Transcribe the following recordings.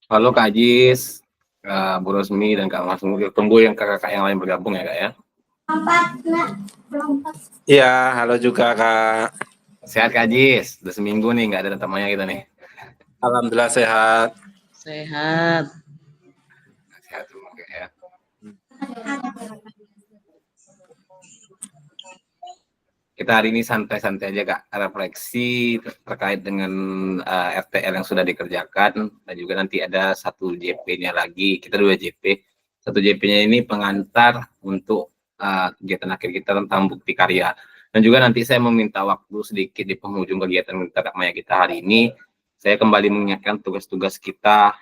Halo Kak Ajis, Bu Rosmi dan Kak Mas Mungil. Tunggu yang kakak-kakak yang lain bergabung ya Kak ya. Iya, halo juga Kak. Sehat Kak Ajis, udah seminggu nih nggak ada temannya kita nih. Alhamdulillah sehat. Sehat. Sehat semua Kak ya. Kita hari ini santai-santai aja Kak, refleksi terkait dengan RTL yang sudah dikerjakan, dan juga nanti ada satu JP-nya lagi, kita 2 JP. Satu JP-nya ini pengantar untuk kegiatan akhir kita tentang bukti karya. Dan juga nanti saya meminta waktu sedikit di penghujung kegiatan Kak Maya kita hari ini. Saya kembali mengingatkan tugas-tugas kita,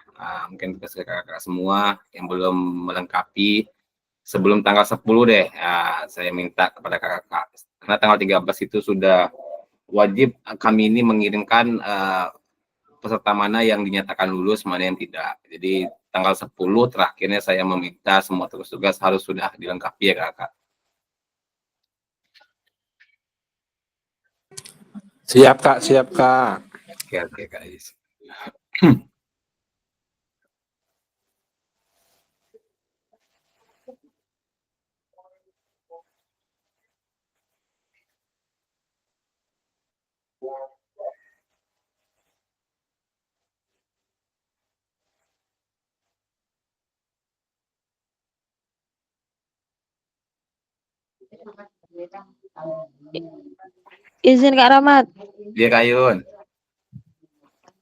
mungkin tugas kakak-kakak semua yang belum melengkapi. Sebelum tanggal 10 deh, saya minta kepada kakak-kakak, karena tanggal 13 itu sudah wajib kami ini mengirimkan peserta mana yang dinyatakan lulus, mana yang tidak. Jadi tanggal 10 terakhirnya saya meminta semua tugas-tugas harus sudah dilengkapi ya kakak. Siap Kak, siap Kak. Oke Kak Is. Izin Kak Rahmat. Dia Kayun.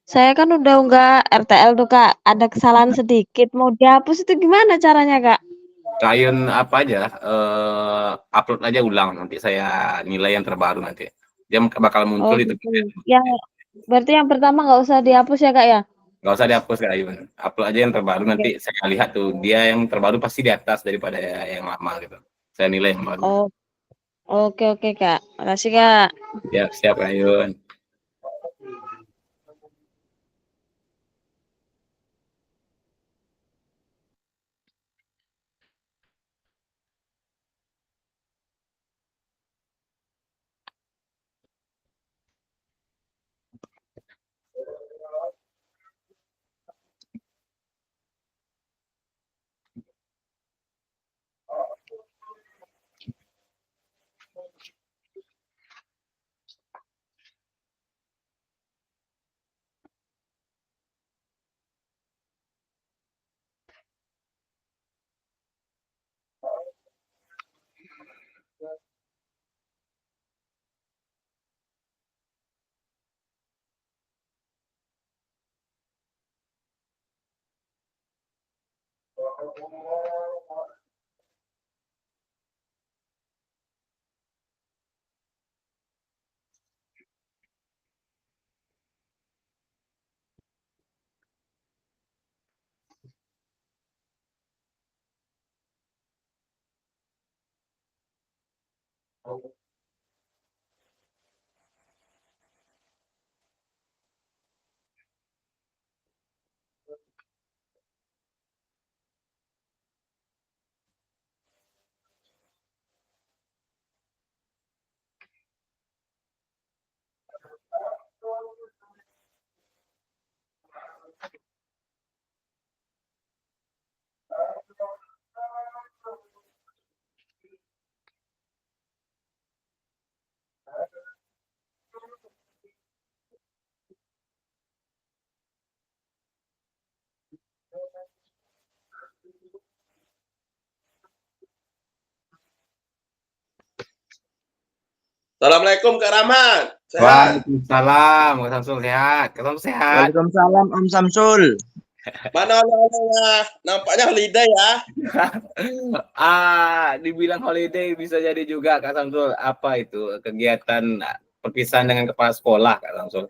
Saya kan udah unggah RTL tuh Kak. Ada kesalahan sedikit. Mau dihapus itu gimana caranya Kak? Kayun apa aja, upload aja ulang, nanti saya nilai yang terbaru nanti. Dia bakal muncul itu. Gitu. Yang berarti yang pertama nggak usah dihapus ya Kak ya? Nggak usah dihapus Kak Ayun, upload aja yang terbaru, nanti saya lihat tuh dia yang terbaru pasti di atas daripada yang lama gitu. Saya nilai yang baru. Oh, oke Kak. Makasih Kak. Ya, siap Kak Ayun. Assalamualaikum Kak Rahmat. Sehat. Waalaikumsalam, Kak Samsul sehat. Kak Samsul sehat. Waalaikumsalam Om Samsul. Mana oleh-olehnya? Nampaknya holiday ya. Dibilang holiday bisa jadi juga Kak Samsul. Apa itu kegiatan perpisahan dengan kepala sekolah Kak Samsul?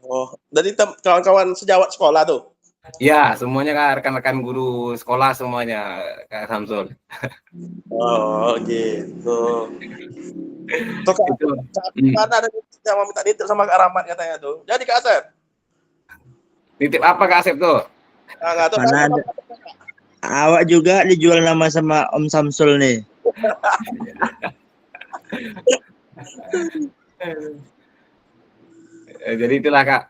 Oh, dari kawan-kawan sejawat sekolah tuh. Ya, semuanya Kak, rekan-rekan guru sekolah semuanya Kak Samsul. Oh, gitu. Tuh Kak, Itu. mana ada yang mau minta nitip sama Kak Rahmat katanya tuh. Jadi Kak Asep. Nitip apa Kak Asep tuh? Nah, nggak tahu. Mana ada. Awak juga dijual nama sama Om Samsul nih. Jadi itulah Kak,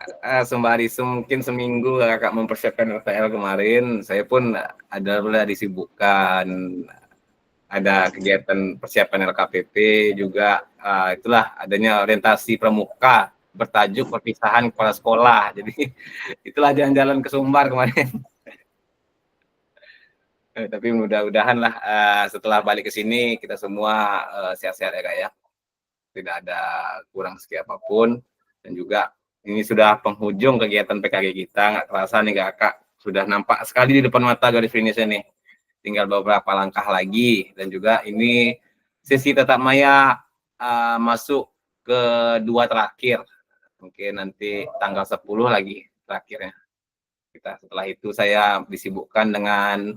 sembari mungkin seminggu Kakak mempersiapkan RTL kemarin, saya pun ada disibukkan, ada kegiatan persiapan LKPP juga, itulah adanya orientasi pramuka bertajuk perpisahan kepala sekolah. Jadi itulah jalan-jalan ke Sumbar kemarin. Tapi mudah-mudahan lah setelah balik ke sini kita semua sehat-sehat ya Kak ya. Tidak ada kurang segi apapun. Dan juga ini sudah penghujung kegiatan PKG kita, nggak terasa nih Kak, sudah nampak sekali di depan mata garis finishnya nih. Tinggal beberapa langkah lagi dan juga ini sesi tatap maya masuk ke 2 terakhir. Mungkin nanti tanggal 10 lagi terakhirnya. Setelah itu saya disibukkan dengan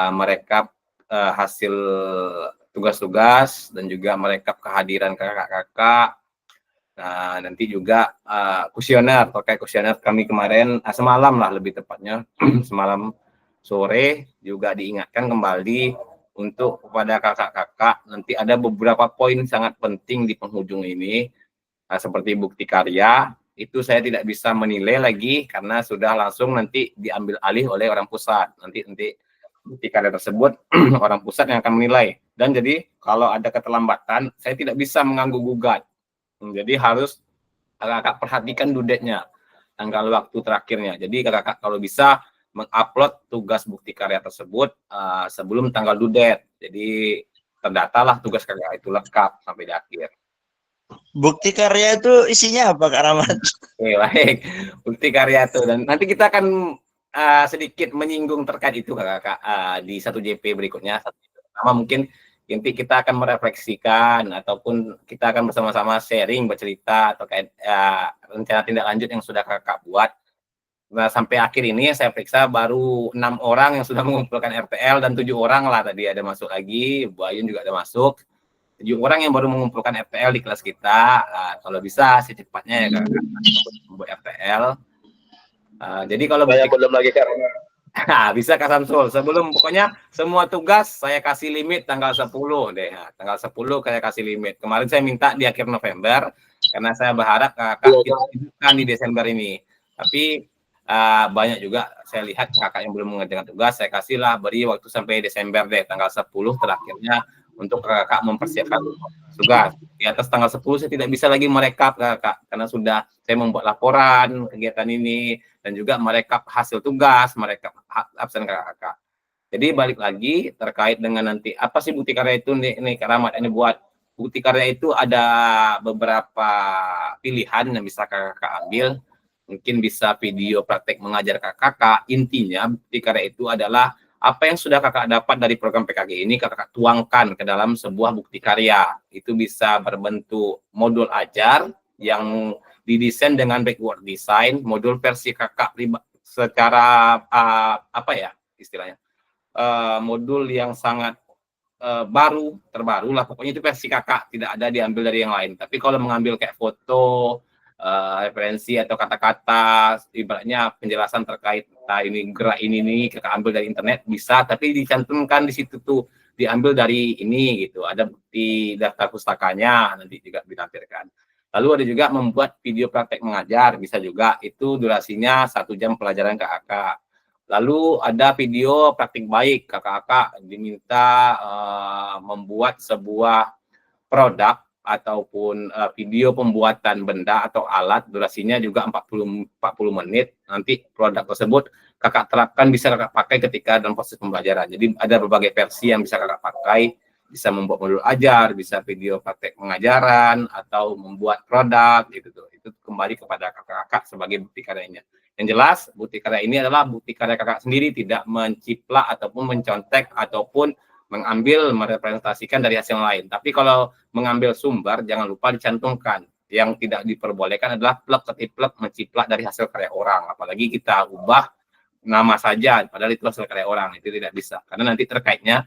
merekap hasil tugas-tugas dan juga merekap kehadiran kakak-kakak. Nah, nanti juga kuesioner, terkait kuesioner kami kemarin, semalam lah lebih tepatnya, semalam sore juga diingatkan kembali untuk kepada kakak-kakak, nanti ada beberapa poin sangat penting di penghujung ini, seperti bukti karya, itu saya tidak bisa menilai lagi karena sudah langsung nanti diambil alih oleh orang pusat. Nanti bukti karya tersebut orang pusat yang akan menilai. Dan jadi kalau ada keterlambatan, saya tidak bisa mengganggu gugat. Jadi harus kakak perhatikan dudetnya, tanggal waktu terakhirnya. Jadi kakak kalau bisa mengupload tugas bukti karya tersebut sebelum tanggal dudet. Jadi terdatalah tugas karya itu lengkap sampai di akhir. Bukti karya itu isinya apa Kak Rahmat? Oke, baik. Bukti karya itu. Dan nanti kita akan sedikit menyinggung terkait itu kakak di 1JP berikutnya. Pertama mungkin nanti kita akan merefleksikan ataupun kita akan bersama-sama sharing, bercerita terkait rencana tindak lanjut yang sudah kakak buat. Nah, sampai akhir ini saya periksa baru 6 orang yang sudah mengumpulkan RTL dan 7 orang lah tadi ada masuk lagi, Bu Ayun juga ada masuk. 7 orang yang baru mengumpulkan RTL di kelas kita. Kalau bisa secepatnya ya kakak membuat RTL. Jadi kalau belum lagi Kak. bisa Kak Samsul, sebelum pokoknya semua tugas saya kasih limit tanggal 10 deh. Tanggal 10 saya kasih limit. Kemarin saya minta di akhir November karena saya berharap kakak kita hidupkan di Desember ini. Tapi banyak juga saya lihat kakak yang belum mengerjakan tugas, saya kasihlah beri waktu sampai Desember deh, tanggal 10 terakhirnya untuk kakak mempersiapkan tugas. Di atas tanggal 10 saya tidak bisa lagi merekap kakak karena sudah saya membuat laporan kegiatan ini dan juga merekap hasil tugas, merekap absen kakak-kakak. Jadi balik lagi terkait dengan nanti apa sih bukti karya itu nih Kak Rahmat ini buat. Bukti karya itu ada beberapa pilihan yang bisa kakak ambil. Mungkin bisa video praktek mengajar kakak. Intinya bukti karya itu adalah apa yang sudah kakak dapat dari program PKG ini kakak tuangkan ke dalam sebuah bukti karya. Itu bisa berbentuk modul ajar yang didesain dengan backward design, modul versi kakak secara apa ya istilahnya, modul yang sangat terbaru lah, pokoknya itu versi kakak, tidak ada diambil dari yang lain. Tapi kalau mengambil kayak foto, referensi atau kata-kata, ibaratnya penjelasan terkait ini gerak ini kakak ambil dari internet bisa, tapi dicantumkan di situ tuh diambil dari ini gitu, ada bukti daftar pustakanya nanti juga ditampilkan. Lalu ada juga membuat video praktek mengajar, bisa juga, itu durasinya 1 jam pelajaran kakak. Lalu ada video praktik baik, kakak-kakak diminta membuat sebuah produk ataupun video pembuatan benda atau alat, durasinya juga 40 menit. Nanti produk tersebut kakak terapkan, bisa kakak pakai ketika dalam proses pembelajaran. Jadi ada berbagai versi yang bisa kakak pakai bisa membuat modul ajar, bisa video praktek pengajaran, atau membuat produk gitu tuh. Itu kembali kepada kakak-kakak sebagai bukti karyanya. Yang jelas bukti karya ini adalah bukti karya kakak sendiri, tidak menciplak ataupun mencontek ataupun mengambil merepresentasikan dari hasil lain. Tapi kalau mengambil sumber jangan lupa dicantumkan. Yang tidak diperbolehkan adalah plek-ketiplek menciplak dari hasil karya orang. Apalagi kita ubah nama saja padahal itu hasil karya orang, itu tidak bisa. Karena nanti terkaitnya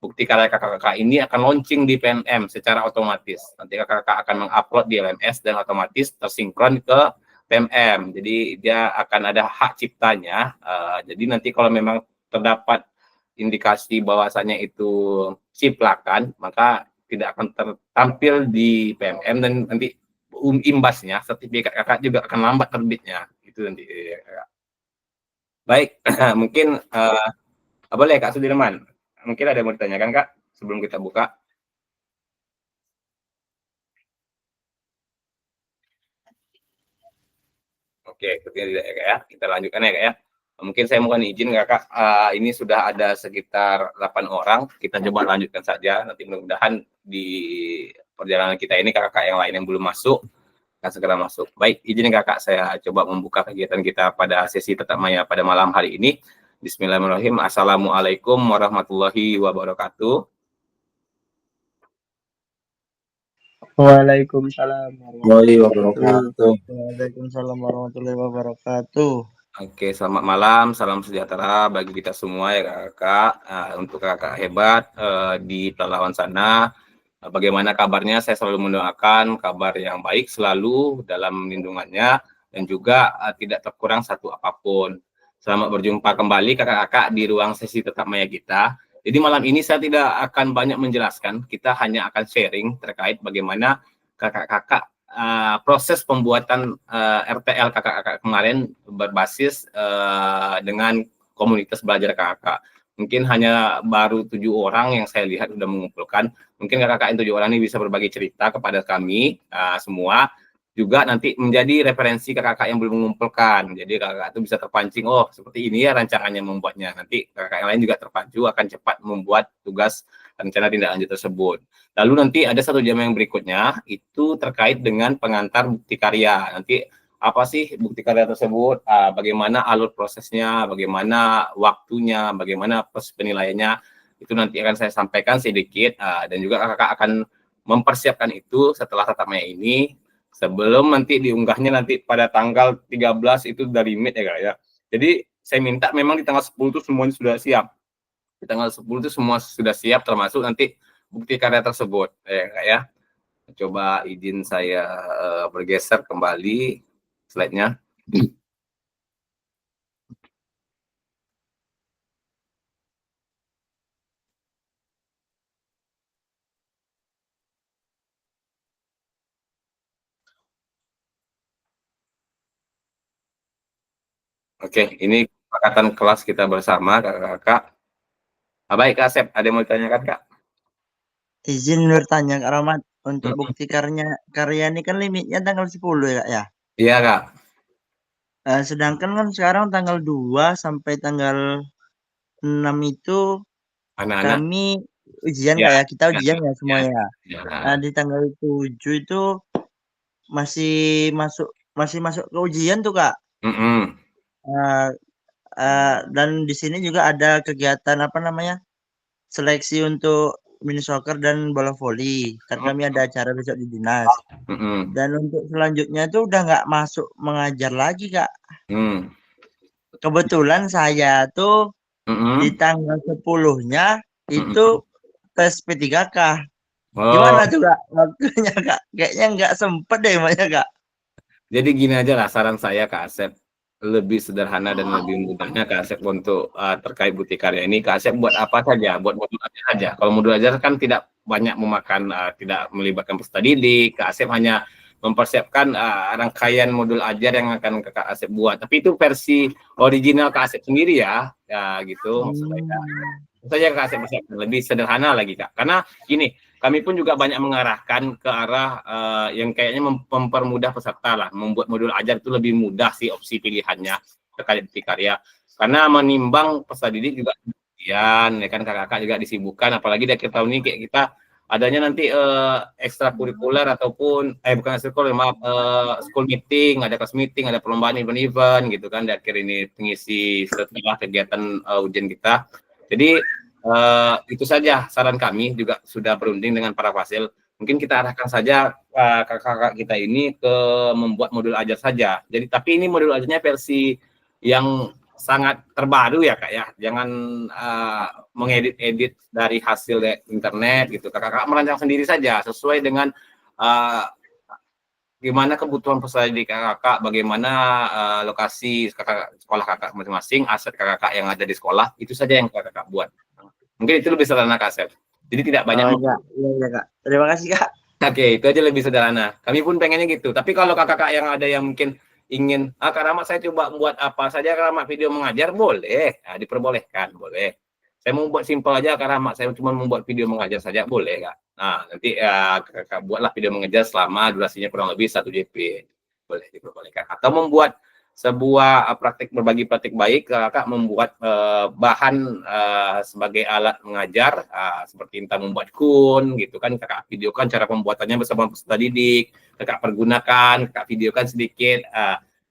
bukti karya kakak-kakak ini akan launching di PNM secara otomatis. Nanti kakak-kakak akan mengupload di LMS dan otomatis tersinkron ke PMM. Jadi dia akan ada hak ciptanya. Jadi nanti kalau memang terdapat indikasi bahwasanya itu ciplakan, maka tidak akan tertampil di PMM dan nanti imbasnya sertifikat kakak juga akan lambat terbitnya. Itu nanti. Baik, mungkin boleh Kak Sudirman. Mungkin ada yang mau ditanyakan Kak sebelum kita buka. Oke, tidak ya Kak ya. Kita lanjutkan ya Kak ya. Mungkin saya mohon izin Kakak, ini sudah ada sekitar 8 orang. Kita coba lanjutkan saja. Nanti mudah-mudahan di perjalanan kita ini kakak yang lain yang belum masuk akan segera masuk. Baik, izin Kakak saya coba membuka kegiatan kita pada sesi tetap maya pada malam hari ini. Bismillahirrahmanirrahim. Assalamualaikum warahmatullahi wabarakatuh. Waalaikumsalam Warahmatullahi wabarakatuh. Waalaikumsalam warahmatullahi wabarakatuh. Oke, selamat malam, salam sejahtera bagi kita semua ya kakak. Untuk kakak hebat di Pelalawan sana, bagaimana kabarnya? Saya selalu mendoakan kabar yang baik selalu dalam lindungannya dan juga tidak terkurang satu apapun. Selamat berjumpa kembali kakak-kakak di ruang sesi tetap maya kita. Jadi malam ini saya tidak akan banyak menjelaskan, kita hanya akan sharing terkait bagaimana kakak-kakak proses pembuatan RTL kakak-kakak kemarin berbasis dengan komunitas belajar kakak. Mungkin hanya baru 7 orang yang saya lihat sudah mengumpulkan. Mungkin kakak-kakak yang 7 orang ini bisa berbagi cerita kepada kami semua. Juga nanti menjadi referensi kakak-kakak yang belum mengumpulkan. Jadi kakak itu bisa terpancing, oh seperti ini ya rancangannya membuatnya. Nanti kakak yang lain juga terpacu akan cepat membuat tugas rencana tindak lanjut tersebut. Lalu nanti ada 1 jam yang berikutnya, itu terkait dengan pengantar bukti karya. Nanti apa sih bukti karya tersebut, bagaimana alur prosesnya, bagaimana waktunya, bagaimana proses penilaiannya, itu nanti akan saya sampaikan sedikit. Dan juga kakak akan mempersiapkan itu setelah tatap maya ini, sebelum nanti diunggahnya nanti pada tanggal 13 itu dari limit ya Kak ya. Jadi saya minta memang di tanggal 10 itu semuanya sudah siap. Di tanggal 10 itu semua sudah siap termasuk nanti bukti karya tersebut ya Kak ya. Coba izin saya bergeser kembali slide-nya. Oke, ini kesepakatan kelas kita bersama kakak-kakak. Baik Kak Asep, ada yang mau ditanyakan Kak? Izin bertanya Kak Rahmat, untuk bukti karya ini kan limitnya tanggal 10 ya Kak ya? Iya Kak. Sedangkan kan sekarang tanggal 2 sampai tanggal 6 itu Anak-anak. kami ujian Ya, kayak kita ujian ya semuanya. Ya. Nah, di tanggal 7 itu masih masuk ke ujian tuh Kak. Dan di sini juga ada kegiatan apa namanya? Seleksi untuk mini soccer dan bola voli. Karena kami ada acara besok di dinas. Dan untuk selanjutnya itu udah nggak masuk mengajar lagi Kak. Kebetulan saya tuh di tanggal 10-nya itu tes P3K. Gimana tuh Kak waktunya Kak? Kayaknya nggak sempet deh makanya Kak. Jadi gini aja lah saran saya Kak Asep, lebih sederhana dan lebih mudahnya Kak Asep untuk terkait bukti karya ini Kak Asep buat apa saja, buat modul ajar saja. Kalau modul ajar kan tidak banyak memakan, tidak melibatkan peserta didik. Kak Asep hanya mempersiapkan rangkaian modul ajar yang akan Kak Asep buat. Tapi itu versi original Kak Asep sendiri ya, gitu maksudnya. Itu saja Kak Asep persiapkan, lebih sederhana lagi Kak. Karena gini, kami pun juga banyak mengarahkan ke arah yang kayaknya mempermudah peserta lah, membuat modul ajar itu lebih mudah sih opsi pilihannya terkait bukti karya. Karena menimbang peserta didik juga penelitian, ya kan kakak-kakak juga disibukkan, apalagi di akhir tahun ini kayak kita adanya nanti ekstrakurikuler ataupun bukan ekstrakurikuler, maaf, school meeting, ada kelas meeting, ada perlombaan event-event gitu kan di akhir ini pengisi setelah kegiatan ujian kita. Jadi itu saja saran kami, juga sudah berunding dengan para fasil. Mungkin kita arahkan saja kakak-kakak kita ini ke membuat modul ajar saja. Jadi tapi ini modul ajarnya versi yang sangat terbaru ya Kak ya. Jangan mengedit-edit dari hasil internet gitu. Kakak-kakak merancang sendiri saja sesuai dengan gimana kebutuhan peserta didik kakak, bagaimana lokasi sekolah kakak masing-masing, aset kakak yang ada di sekolah, itu saja yang kakak buat. Mungkin itu lebih sederhana Kak Seth. Jadi tidak banyak. Iya Kak. Terima kasih Kak. Oke, itu aja lebih sederhana. Kami pun pengennya gitu. Tapi kalau kakak-kakak yang ada yang mungkin ingin, Kak Rahmat saya coba buat apa saja Kak Rahmat, video mengajar, boleh. Nah, diperbolehkan, boleh. Saya mau buat simpel aja Kak Rahmat, saya cuma membuat video mengajar saja, boleh Kak. Nah, nanti kakak buatlah video mengajar selama durasinya kurang lebih 1 JP. Boleh diperbolehkan. Atau membuat sebuah praktik berbagi praktik baik, kakak membuat bahan sebagai alat mengajar, seperti entah membuat kun gitu kan, kakak videokan cara pembuatannya bersama peserta didik, kakak pergunakan, kakak videokan sedikit.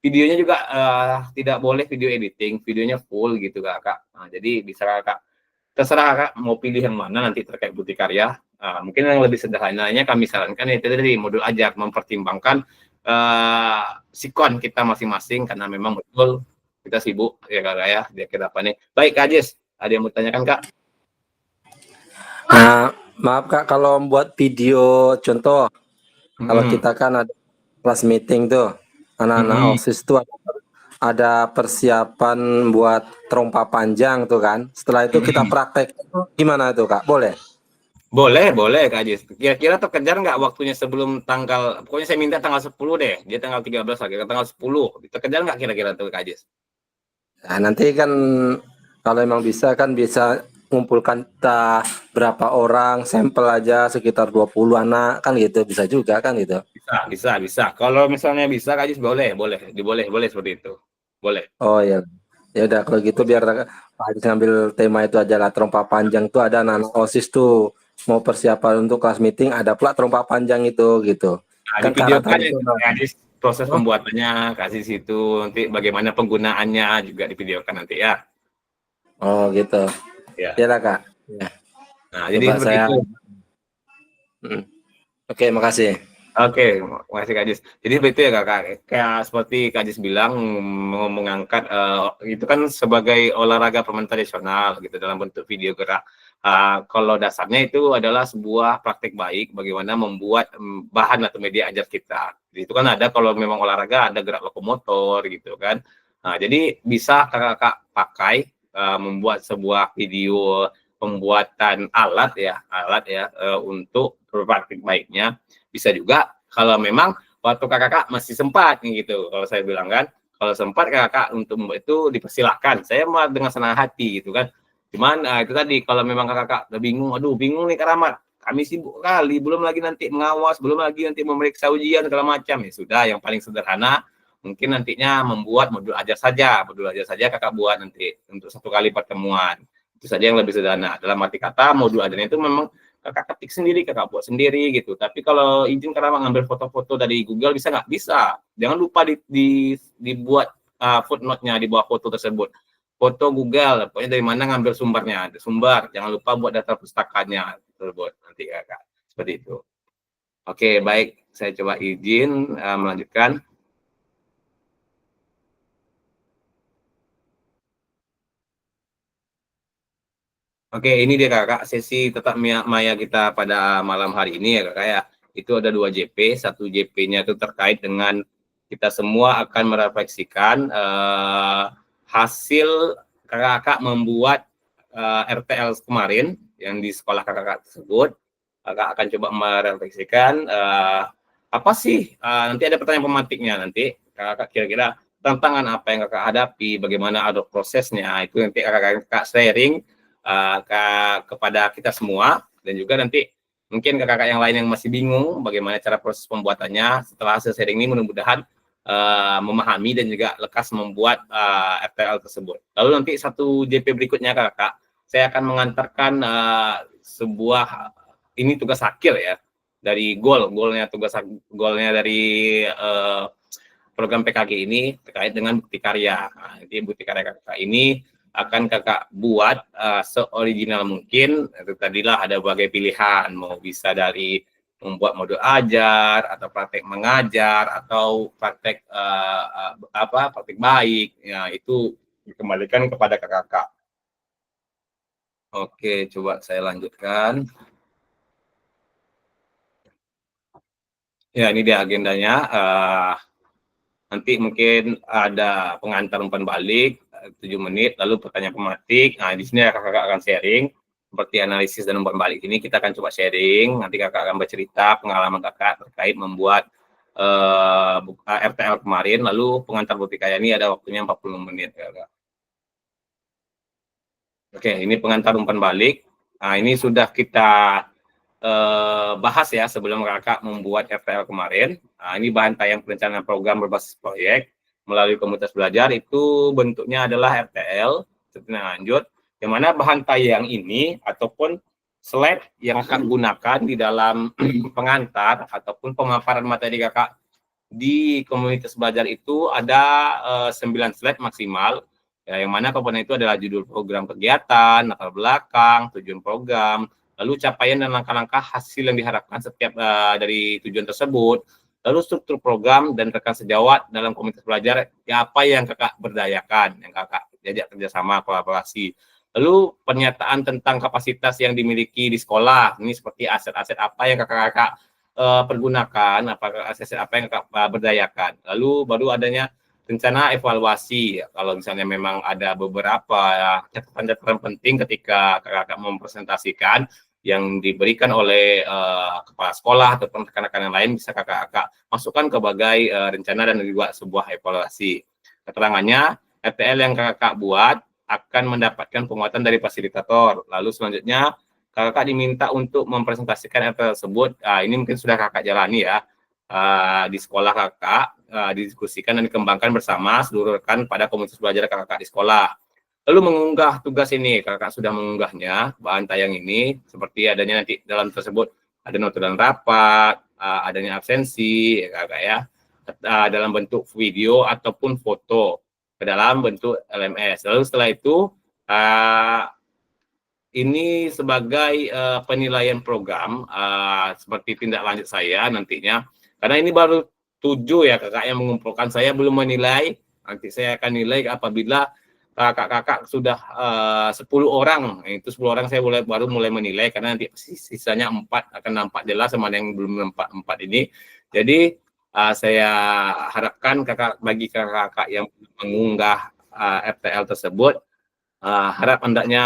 Videonya juga tidak boleh video editing, videonya full gitu kakak. Nah, jadi bisa kakak terserah kakak mau pilih yang mana nanti terkait bukti karya. Mungkin yang lebih sederhananya kami sarankan itu dari modul ajar, mempertimbangkan sikon kita masing-masing karena memang betul kita sibuk ya Kak ya di akhir apa nih. Baik Kak Jis, ada yang mau tanyakan Kak? Maaf Kak, kalau membuat video contoh, kalau kita kan ada kelas meeting tuh, anak-anak OSIS tuh ada persiapan buat trompa panjang tuh kan. Setelah itu kita praktek, gimana tuh Kak? Boleh? Boleh Kak Jis. Kira-kira terkejar nggak waktunya sebelum tanggal, pokoknya saya minta tanggal 10 deh, dia tanggal 13 lagi, tanggal 10, terkejar nggak kira-kira tuh Kak Jis? Nah, nanti kan kalau emang bisa kan bisa mengumpulkan berapa orang, sampel aja sekitar 20 anak kan gitu, bisa juga kan gitu. Bisa. Kalau misalnya bisa Kak Jis, boleh seperti itu. Boleh. Oh ya. Ya udah kalau gitu biar Pak Haji ngambil tema itu aja lah, trompa panjang tuh ada anak OSIS tuh mau persiapan untuk kelas meeting, ada pula trompa panjang itu gitu. Nah, Kan di video kan proses pembuatannya kasih situ, nanti bagaimana penggunaannya juga di videokan nanti ya. Oh gitu. Ya. Ya lah Kak. Ya. Nah, jadi seperti saya itu. Oke, makasih. Oke, makasih Kak Jis. Jadi seperti itu ya Kak, kayak seperti Kak Jis bilang, mengangkat itu kan sebagai olahraga permainan tradisional gitu dalam bentuk video gerak. Kalau dasarnya itu adalah sebuah praktik baik bagaimana membuat bahan atau media ajar kita. Jadi itu kan ada kalau memang olahraga ada gerak lokomotor gitu kan. Nah, jadi bisa kakak pakai membuat sebuah video pembuatan alat ya untuk praktik baiknya. Bisa juga kalau memang waktu kakak masih sempat gitu, kalau saya bilang kan, kalau sempat kakak untuk membuat itu dipersilahkan, saya mah dengan senang hati gitu kan. Cuman itu tadi kalau memang kakak udah bingung, aduh bingung nih Kak Rahmat, kami sibuk kali, belum lagi nanti mengawas, belum lagi nanti memeriksa ujian segala macam, ya sudah yang paling sederhana mungkin nantinya membuat modul ajar saja kakak buat nanti untuk 1 kali pertemuan, itu saja yang lebih sederhana. Dalam arti kata modul ajarnya itu memang kakak ketik sendiri, kakak buat sendiri gitu. Tapi kalau izin karena ngambil foto-foto dari Google bisa nggak? Bisa. Jangan lupa dibuat footnote-nya di bawah foto tersebut. Foto Google, pokoknya dari mana ngambil sumbernya. Ada sumber, jangan lupa buat data pustakanya tersebut nanti kakak. Seperti itu. Oke, baik. Saya coba izin melanjutkan. Oke, ini dia kakak, sesi tetap maya kita pada malam hari ini ya kakak ya. Itu ada 2 JP, 1 JP-nya itu terkait dengan kita semua akan merefleksikan hasil kakak membuat RTL kemarin yang di sekolah kakak tersebut. Kakak akan coba merefleksikan apa sih, nanti ada pertanyaan pematiknya nanti, kakak kira-kira tantangan apa yang kakak hadapi, bagaimana ada prosesnya, itu nanti kakak sharing kepada kita semua, dan juga nanti mungkin kakak-kakak yang lain yang masih bingung bagaimana cara proses pembuatannya, setelah hasil sharing ini mudah-mudahan memahami dan juga lekas membuat RTL tersebut. Lalu nanti 1 JP berikutnya kakak, saya akan mengantarkan sebuah, ini tugas akhir ya, dari golnya dari program PKG ini terkait dengan bukti karya. Nah, jadi bukti karya kakak ini akan kakak buat seoriginal mungkin. Itu tadilah ada berbagai pilihan, mau bisa dari membuat modul ajar atau praktek mengajar atau praktek praktek baik. Ya, itu dikembalikan kepada kakak. Oke, coba saya lanjutkan. Ya, ini dia agendanya. Nanti mungkin ada pengantar umpan balik 7 menit, lalu pertanyaan pematik. Nah, di sini kakak akan sharing seperti analisis dan umpan balik ini kita akan coba sharing. Nanti kakak akan bercerita pengalaman kakak terkait membuat RTL kemarin, lalu pengantar bukti karya ini ada waktunya 40 menit. Kakak. Oke, ini pengantar umpan balik. Nah, ini sudah kita bahas ya sebelum kakak membuat RTL kemarin. Nah, ini bahan tayang perencanaan program berbasis proyek melalui komunitas belajar, itu bentuknya adalah RTL lanjut, yang mana bahan tayang ini ataupun slide yang akan gunakan di dalam pengantar ataupun pemaparan materi kakak di komunitas belajar itu ada 9 slide maksimal, ya, yang mana komponen itu adalah judul program kegiatan, latar belakang, tujuan program, lalu capaian dan langkah-langkah hasil yang diharapkan setiap dari tujuan tersebut, lalu struktur program dan rekan sejawat dalam komunitas belajar, ya apa yang kakak berdayakan, yang kakak diajak kerjasama, kolaborasi. Lalu pernyataan tentang kapasitas yang dimiliki di sekolah, ini seperti aset-aset apa yang kakak-kakak pergunakan, apakah aset apa yang kakak berdayakan. Lalu baru adanya rencana evaluasi, kalau misalnya memang ada beberapa catatan-catatan penting ketika kakak mempresentasikan yang diberikan oleh kepala sekolah ataupun rekan-rekan yang lain, bisa kakak masukkan ke bagai rencana dan juga sebuah evaluasi. Keterangannya, RTL yang kakak buat akan mendapatkan penguatan dari fasilitator. Lalu selanjutnya kakak diminta untuk mempresentasikan RTL tersebut. Ini mungkin sudah kakak jalani ya di sekolah kakak, didiskusikan dan dikembangkan bersama seluruh rekan pada komunitas belajar kakak di sekolah. Lalu mengunggah tugas ini, kakak sudah mengunggahnya, bahan tayang ini, seperti adanya nanti dalam tersebut ada notulen rapat, adanya absensi, ya kakak ya, dalam bentuk video ataupun foto ke dalam bentuk LMS. Lalu setelah itu, ini sebagai penilaian program, seperti tindak lanjut saya nantinya, karena ini baru 7 ya kakak yang mengumpulkan, saya belum menilai, nanti saya akan nilai apabila kakak-kakak sudah 10 orang, itu 10 orang saya baru mulai menilai, karena nanti sisanya 4 akan nampak jelas sama yang belum nampak 4 ini. Jadi saya harapkan bagi kakak-kakak yang mengunggah RTL tersebut, harap hendaknya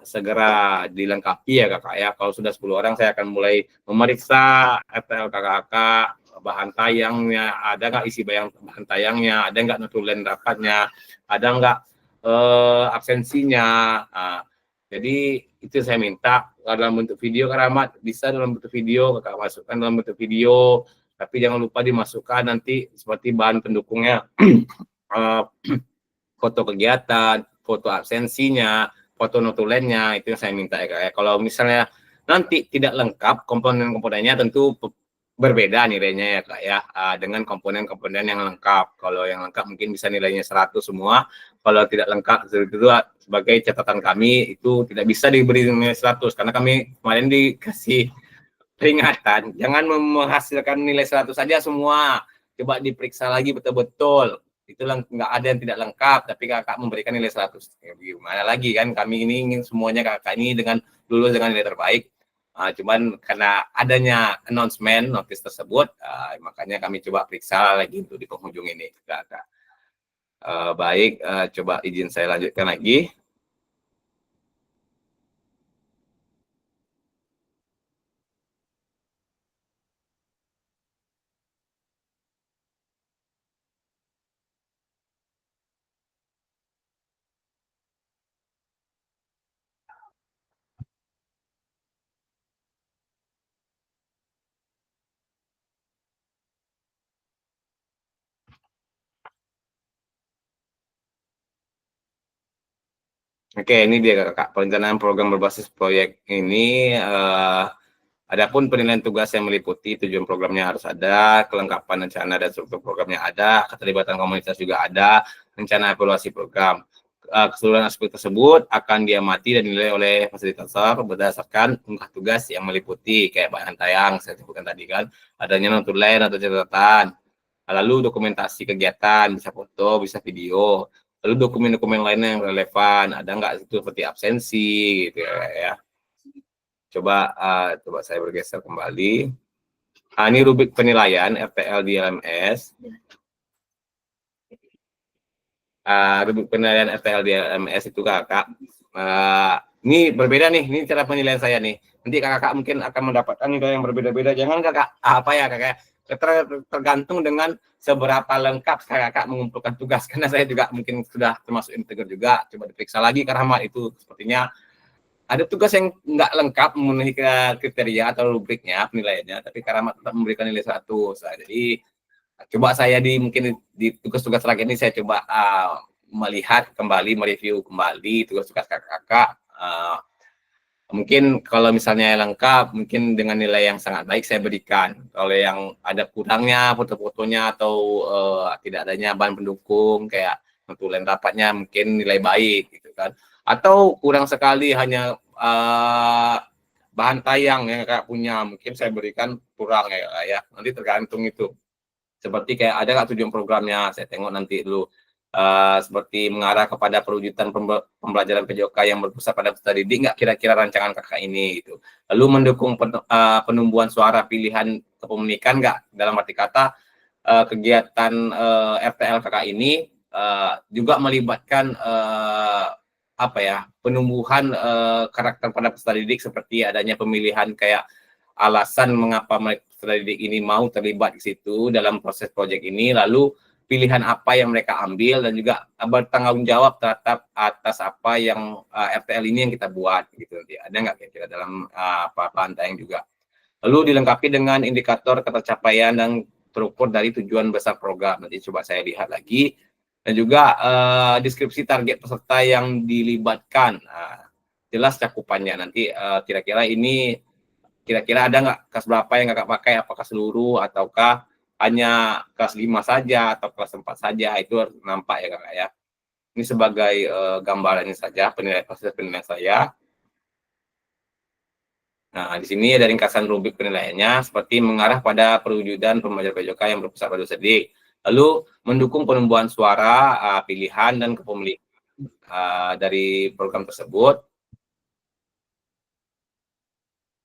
segera dilengkapi ya kakak ya. Kalau sudah 10 orang saya akan mulai memeriksa RTL kakak-kakak, bahan tayangnya, ada nggak isi bahan tayangnya, ada nggak notulen rapatnya, ada nggak absensinya. Jadi itu saya minta dalam bentuk video, Karamat bisa dalam bentuk video, kakak masukkan dalam bentuk video, tapi jangan lupa dimasukkan nanti seperti bahan pendukungnya, foto kegiatan, foto absensinya, foto notulennya, itu yang saya minta ya kak ya. Kalau misalnya nanti tidak lengkap komponen-komponennya, tentu berbeda nilainya ya kak ya, dengan komponen-komponen yang lengkap. Kalau yang lengkap mungkin bisa nilainya 100 semua, kalau tidak lengkap itu sebagai catatan kami itu tidak bisa diberi nilai 100, karena kami kemarin dikasih peringatan jangan menghasilkan nilai 100 saja semua, coba diperiksa lagi betul-betul, itu nggak ada yang tidak lengkap tapi kakak memberikan nilai 100, ya, gimana lagi kan, kami ini ingin semuanya kakak ini lulus dengan nilai terbaik. Cuman karena adanya announcement notice tersebut, makanya kami coba periksa lagi untuk di penghujung ini kakak. Baik, coba izin saya lanjutkan lagi. Oke, ini dia kakak, perencanaan program berbasis proyek ini. Adapun penilaian tugas yang meliputi tujuan programnya harus ada, kelengkapan rencana dan struktur programnya ada, keterlibatan komunitas juga ada, rencana evaluasi program. Keseluruhan aspek tersebut akan diamati dan dinilai oleh fasilitator berdasarkan unggah tugas yang meliputi kayak bahan tayang saya sebutkan tadi kan, adanya notulen atau catatan, lalu dokumentasi kegiatan, bisa foto, bisa video, lalu dokumen-dokumen lainnya yang relevan, ada nggak itu seperti absensi gitu ya. Coba saya bergeser kembali. Ini rubrik penilaian RTL di LMS. Rubrik penilaian RTL di LMS itu kakak. Ini berbeda nih, ini cara penilaian saya nih. Nanti kakak mungkin akan mendapatkan nilai yang berbeda-beda. Jangan kakak tergantung dengan seberapa lengkap kakak mengumpulkan tugas. Karena saya juga mungkin sudah termasuk integer juga. Coba diperiksa lagi karena itu sepertinya ada tugas yang nggak lengkap memenuhi kriteria atau rubriknya penilaiannya, tapi Karamat tetap memberikan nilai 100. Nah, jadi coba saya mungkin di tugas-tugas terakhir ini saya coba melihat kembali, mereview kembali tugas-tugas kakak-kakak. Mungkin kalau misalnya lengkap, mungkin dengan nilai yang sangat baik saya berikan. Kalau yang ada kurangnya foto-fotonya atau tidak adanya bahan pendukung kayak notulen rapatnya, mungkin nilai baik gitu kan. Atau kurang sekali hanya bahan tayang yang kakak punya, mungkin saya berikan kurang ya. Nanti tergantung itu. Seperti kayak ada nggak tujuan programnya, saya tengok nanti dulu. Seperti mengarah kepada perwujudan pembelajaran PJOK yang berpusat pada peserta didik nggak kira-kira rancangan kakak ini gitu. Lalu mendukung penumbuhan suara pilihan kepemilikan nggak, dalam arti kata kegiatan RTL kakak ini juga melibatkan penumbuhan karakter pada peserta didik, seperti adanya pemilihan kayak alasan mengapa peserta didik ini mau terlibat di situ dalam proses proyek ini, lalu pilihan apa yang mereka ambil, dan juga bertanggung jawab terhadap atas apa yang RTL ini yang kita buat gitu. Ada nggak kira-kira dalam bahan tayang juga. Lalu dilengkapi dengan indikator ketercapaian dan terukur dari tujuan besar program. Nanti coba saya lihat lagi. Dan juga deskripsi target peserta yang dilibatkan. Jelas cakupannya. Nanti kira-kira ini kira-kira ada nggak kelas berapa yang kakak pakai, apakah seluruh ataukah hanya kelas 5 saja atau kelas 4 saja, itu harus nampak ya kakak ya. Ini sebagai gambarannya saja proses penilaian saya. Nah, di sini ada ringkasan rubrik penilaiannya, seperti mengarah pada perwujudan pembelajaran PJOK yang berpusat pada sedik. Lalu mendukung penumbuhan suara, pilihan, dan kepemilikan dari program tersebut.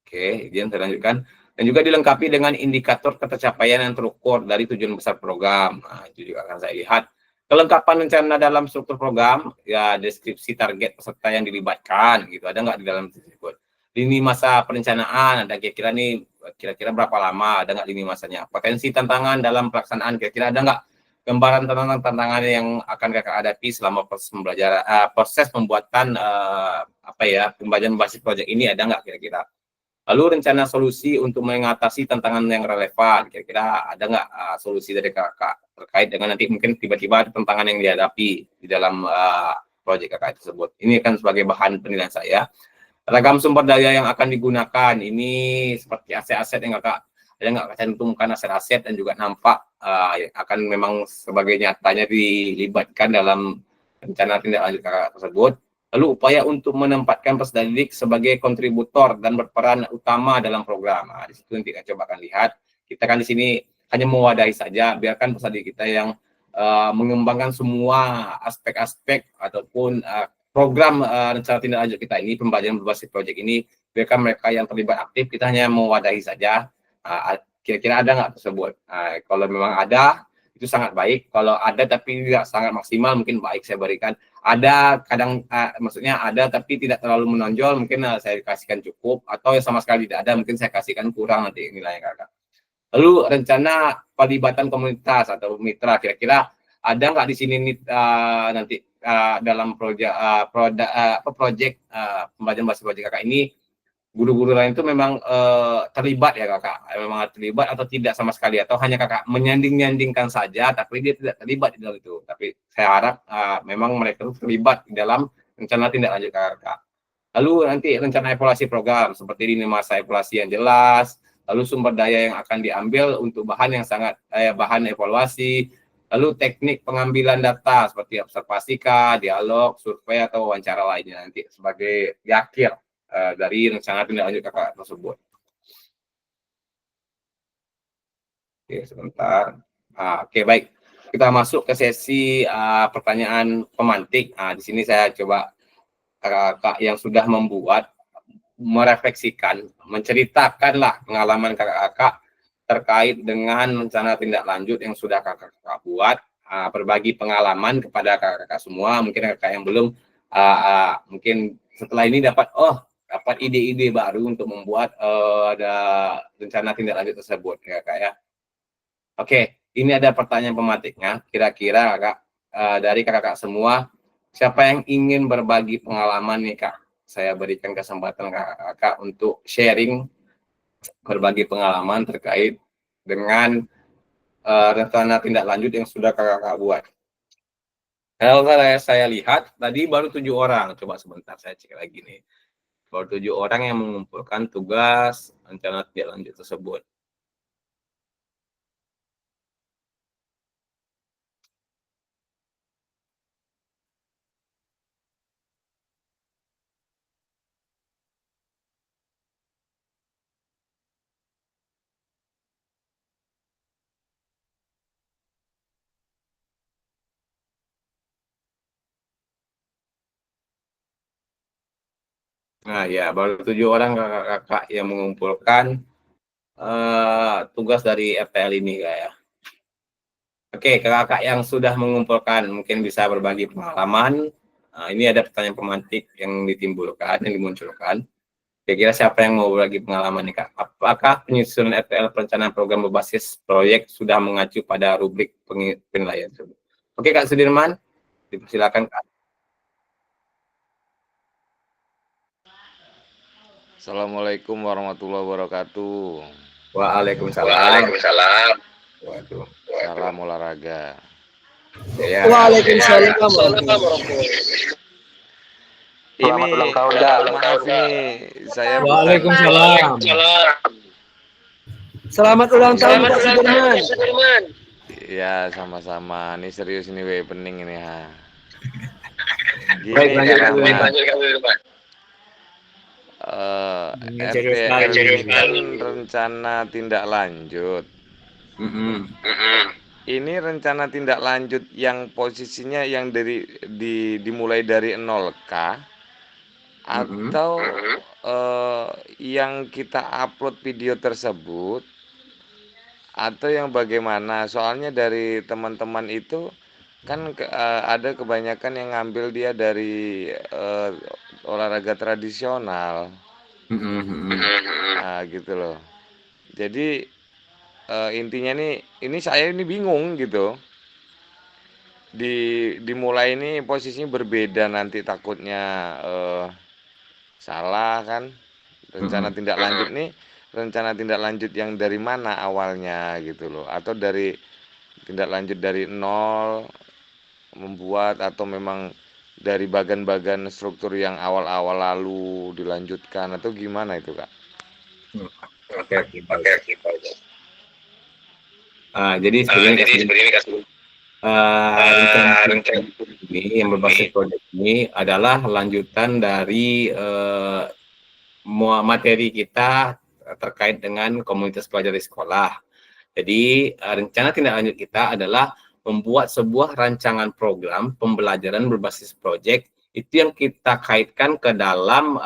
Oke, kemudian saya lanjutkan. Dan juga dilengkapi dengan indikator ketercapaian yang terukur dari tujuan besar program. Nah, itu juga akan saya lihat. Kelengkapan rencana dalam struktur program, ya deskripsi target peserta yang dilibatkan, gitu. Ada nggak di dalam tersebut? Lini masa perencanaan, ada kira-kira berapa lama, ada nggak lini masanya? Potensi tantangan dalam pelaksanaan, kira-kira ada nggak gambaran tantangan yang akan kakak hadapi selama proses pembelajaran, proses pembuatan pembelajaran basis proyek ini, ada nggak kira-kira? Lalu rencana solusi untuk mengatasi tantangan yang relevan, kira-kira ada nggak solusi dari kakak terkait dengan nanti mungkin tiba-tiba ada tantangan yang dihadapi di dalam proyek kakak tersebut. Ini kan sebagai bahan penilaian saya. Ragam sumber daya yang akan digunakan, ini seperti aset-aset yang kakak, ada nggak cantumkan aset-aset dan juga nampak yang akan memang sebagai nyatanya dilibatkan dalam rencana tindak lanjut kakak tersebut. Lalu upaya untuk menempatkan peserta didik sebagai kontributor dan berperan utama dalam program. Nah, di situ nanti kita coba akan lihat. Kita kan di sini hanya mewadahi saja, biarkan peserta didik kita yang mengembangkan semua aspek-aspek ataupun program rencana tindak lanjut kita ini, pembelajaran berbasis proyek ini, biarkan mereka yang terlibat aktif, kita hanya mewadahi saja. Kira-kira ada nggak tersebut? Kalau memang ada, itu sangat baik. Kalau ada tapi tidak sangat maksimal, mungkin baik saya berikan. Ada kadang maksudnya ada tapi tidak terlalu menonjol, mungkin saya kasihkan cukup, atau yang sama sekali tidak ada, mungkin saya kasihkan kurang nanti nilainya kakak. Lalu rencana pelibatan komunitas atau mitra, kira-kira ada nggak di sini nanti dalam proyek pembelajaran bahasa proyek kakak ini, guru-guru lain itu memang terlibat ya kakak, memang terlibat atau tidak sama sekali, atau hanya kakak menyanding-nyandingkan saja tapi dia tidak terlibat di dalam itu. Tapi saya harap memang mereka itu terlibat di dalam rencana tindak lanjut kakak. Lalu nanti rencana evaluasi program seperti ini, masa evaluasi yang jelas, lalu sumber daya yang akan diambil untuk bahan yang sangat bahan evaluasi, lalu teknik pengambilan data seperti observasi kah, dialog, survei atau wawancara lainnya nanti sebagai akhir dari rencana tindak lanjut kakak tersebut. Oke, sebentar. Oke, baik. Kita masuk ke sesi pertanyaan pemantik. Di sini saya coba kakak yang sudah membuat, merefleksikan, menceritakanlah pengalaman kakak-kakak terkait dengan rencana tindak lanjut yang sudah kakak-kakak buat, berbagi pengalaman kepada kakak-kakak semua. Mungkin kakak yang belum, mungkin setelah ini dapat ide-ide baru untuk membuat ada rencana tindak lanjut tersebut, kakak ya. Oke, ini ada pertanyaan pemantiknya. Kira-kira kakak, dari kakak-kakak semua, siapa yang ingin berbagi pengalaman nih kak? Saya berikan kesempatan kakak-kakak untuk sharing, berbagi pengalaman terkait dengan rencana tindak lanjut yang sudah kakak-kakak buat. Kalau saya lihat, tadi baru 7 orang. Coba sebentar, saya cek lagi nih. Baru 7 orang yang mengumpulkan tugas rencana tindak lanjut tersebut. Nah ya, baru 7 orang kakak-kakak yang mengumpulkan tugas dari RTL ini kayak. Oke, kakak-kakak yang sudah mengumpulkan mungkin bisa berbagi pengalaman. Ini ada pertanyaan pemantik yang ditimbulkan, yang dimunculkan. Kira-kira siapa yang mau berbagi pengalaman nih kak? Apakah penyusunan RTL perencanaan program berbasis proyek sudah mengacu pada rubrik penilaian tersebut? Oke Kak Sudirman, dipersilakan Kak. Assalamualaikum warahmatullahi wabarakatuh. Waalaikumsalam. Waduh. Salam olahraga. Ya. Waalaikumsalam. Ini maaf nih, saya Waalaikumsalam. Selamat ulang tahun Pak Sudirman. Ya sama-sama. Ini serius ini pening ini ha. Baik, lanjut, RTL ini kan rencana tindak lanjut. Ini rencana tindak lanjut yang posisinya yang dimulai dari 0K atau yang kita upload video tersebut atau yang bagaimana? Soalnya dari teman-teman itu kan ada kebanyakan yang ngambil dia dari olahraga tradisional. Nah, gitu loh. Jadi intinya ini saya ini bingung gitu. Dimulai ini posisinya berbeda, nanti takutnya salah kan. Rencana tindak lanjut nih, rencana tindak lanjut yang dari mana awalnya gitu loh, atau dari tindak lanjut dari nol membuat, atau memang dari bagan-bagan struktur yang awal-awal lalu dilanjutkan, atau gimana itu kak? Oke. Jadi sebenarnya rencana ini yang berbasis proyek ini adalah lanjutan dari materi kita terkait dengan komunitas pelajar di sekolah. Jadi rencana tindak lanjut kita adalah membuat sebuah rancangan program pembelajaran berbasis proyek itu yang kita kaitkan ke dalam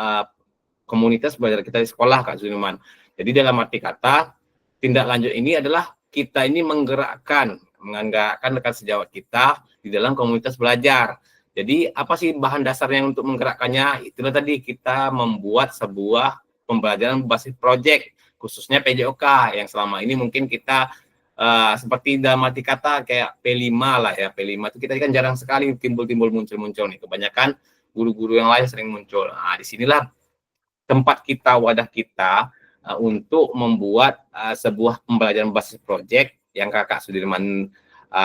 komunitas belajar kita di sekolah, Kak Sudirman. Jadi dalam arti kata, tindak lanjut ini adalah kita ini menggerakkan rekan sejawat kita di dalam komunitas belajar. Jadi apa sih bahan dasarnya untuk menggerakkannya? Itulah tadi kita membuat sebuah pembelajaran berbasis proyek, khususnya PJOK yang selama ini mungkin kita seperti dalam arti kata kayak P5 lah ya. P5 itu kita kan jarang sekali muncul nih. Kebanyakan guru-guru yang lain sering muncul. Nah, disinilah tempat kita, wadah kita untuk membuat sebuah pembelajaran berbasis proyek yang Kakak Sudirman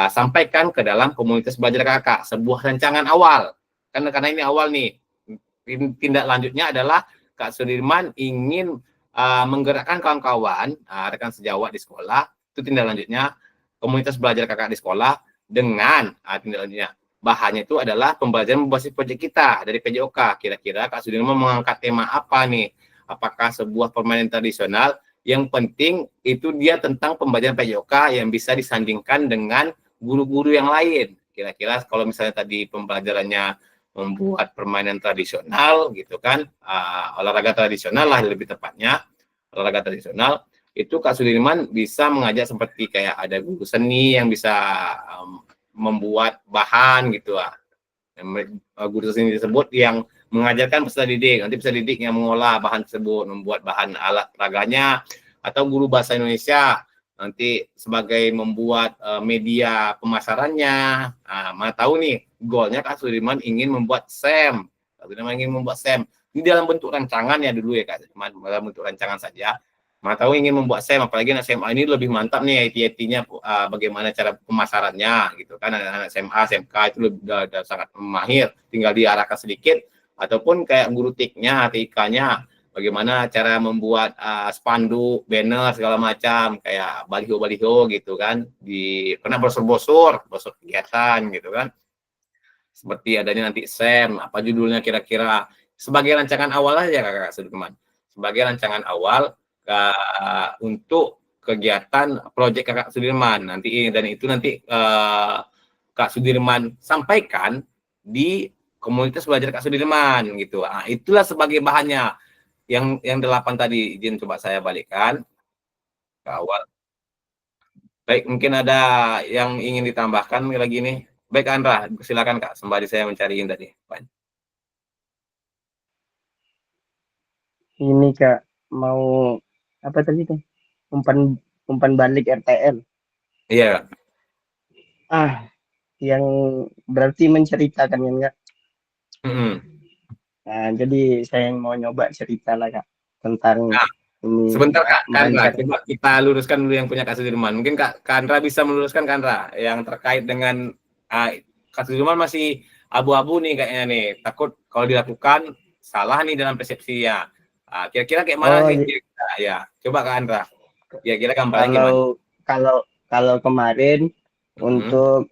sampaikan ke dalam komunitas belajar kakak, sebuah rancangan awal. Karena ini awal nih, tindak lanjutnya adalah Kak Sudirman ingin menggerakkan kawan-kawan, rekan sejawat di sekolah, itu tindak lanjutnya komunitas belajar kakak di sekolah dengan tindak lanjutnya. Bahannya itu adalah pembelajaran berbasis proyek kita dari PJOK. Kira-kira Kak Sudirman mengangkat tema apa nih? Apakah sebuah permainan tradisional? Yang penting itu dia tentang pembelajaran PJOK yang bisa disandingkan dengan guru-guru yang lain. Kira-kira kalau misalnya tadi pembelajarannya membuat permainan tradisional gitu kan, olahraga tradisional lah lebih tepatnya, olahraga tradisional, itu Kak Sudirman bisa mengajak seperti kayak ada guru seni yang bisa membuat bahan gitu guru seni tersebut yang mengajarkan peserta didik, nanti peserta didik yang mengolah bahan tersebut, membuat bahan alat raganya, atau guru bahasa Indonesia nanti sebagai membuat media pemasarannya. Mana tahu nih goalnya Kak Sudirman ingin membuat SEM. Kak Sudirman ingin membuat SEM. Ini dalam bentuk rancangan ya dulu ya Kak, dalam bentuk rancangan saja. Mana tahu ingin membuat SEM, apalagi anak SMA ini lebih mantap nih IT-nya bagaimana cara pemasarannya gitu kan. Anak SMA, SMK itu udah sangat mahir, tinggal diarahkan sedikit, ataupun kayak guru TIK-nya, TIK-nya, bagaimana cara membuat spanduk, banner segala macam, kayak baliho-baliho gitu kan, pernah brosur kegiatan gitu kan, seperti adanya nanti SEM, apa judulnya kira-kira, sebagai rancangan awal aja Kak Sudirman, sebagai rancangan awal untuk kegiatan proyek Kak Sudirman nanti, dan itu nanti Kak Sudirman sampaikan di komunitas belajar Kak Sudirman gitu. Itulah sebagai bahannya. Yang 8 tadi, izin coba saya balikkan ke awal. Baik, mungkin ada yang ingin ditambahkan lagi nih. Baik Andra, silakan Kak, sembari saya mencariin tadi. Ini Kak, mau apa tadi tuh? Umpan balik RTL. Iya. Yang berarti menceritakan kan Kak? Nah, jadi saya mau nyoba cerita lah Kak tentang ini. Sebentar Kak Andra, coba kita luruskan dulu yang punya Kak Sudirman. Mungkin Kak Andra bisa meluruskan Kak Andra yang terkait dengan Kak Sudirman masih abu-abu nih kayaknya nih. Takut kalau dilakukan salah nih dalam persepsi ya. Kira-kira kayak mana sih? Ya, coba Kak Andra. Kira-kira gambarnya gimana? Kalau kemarin untuk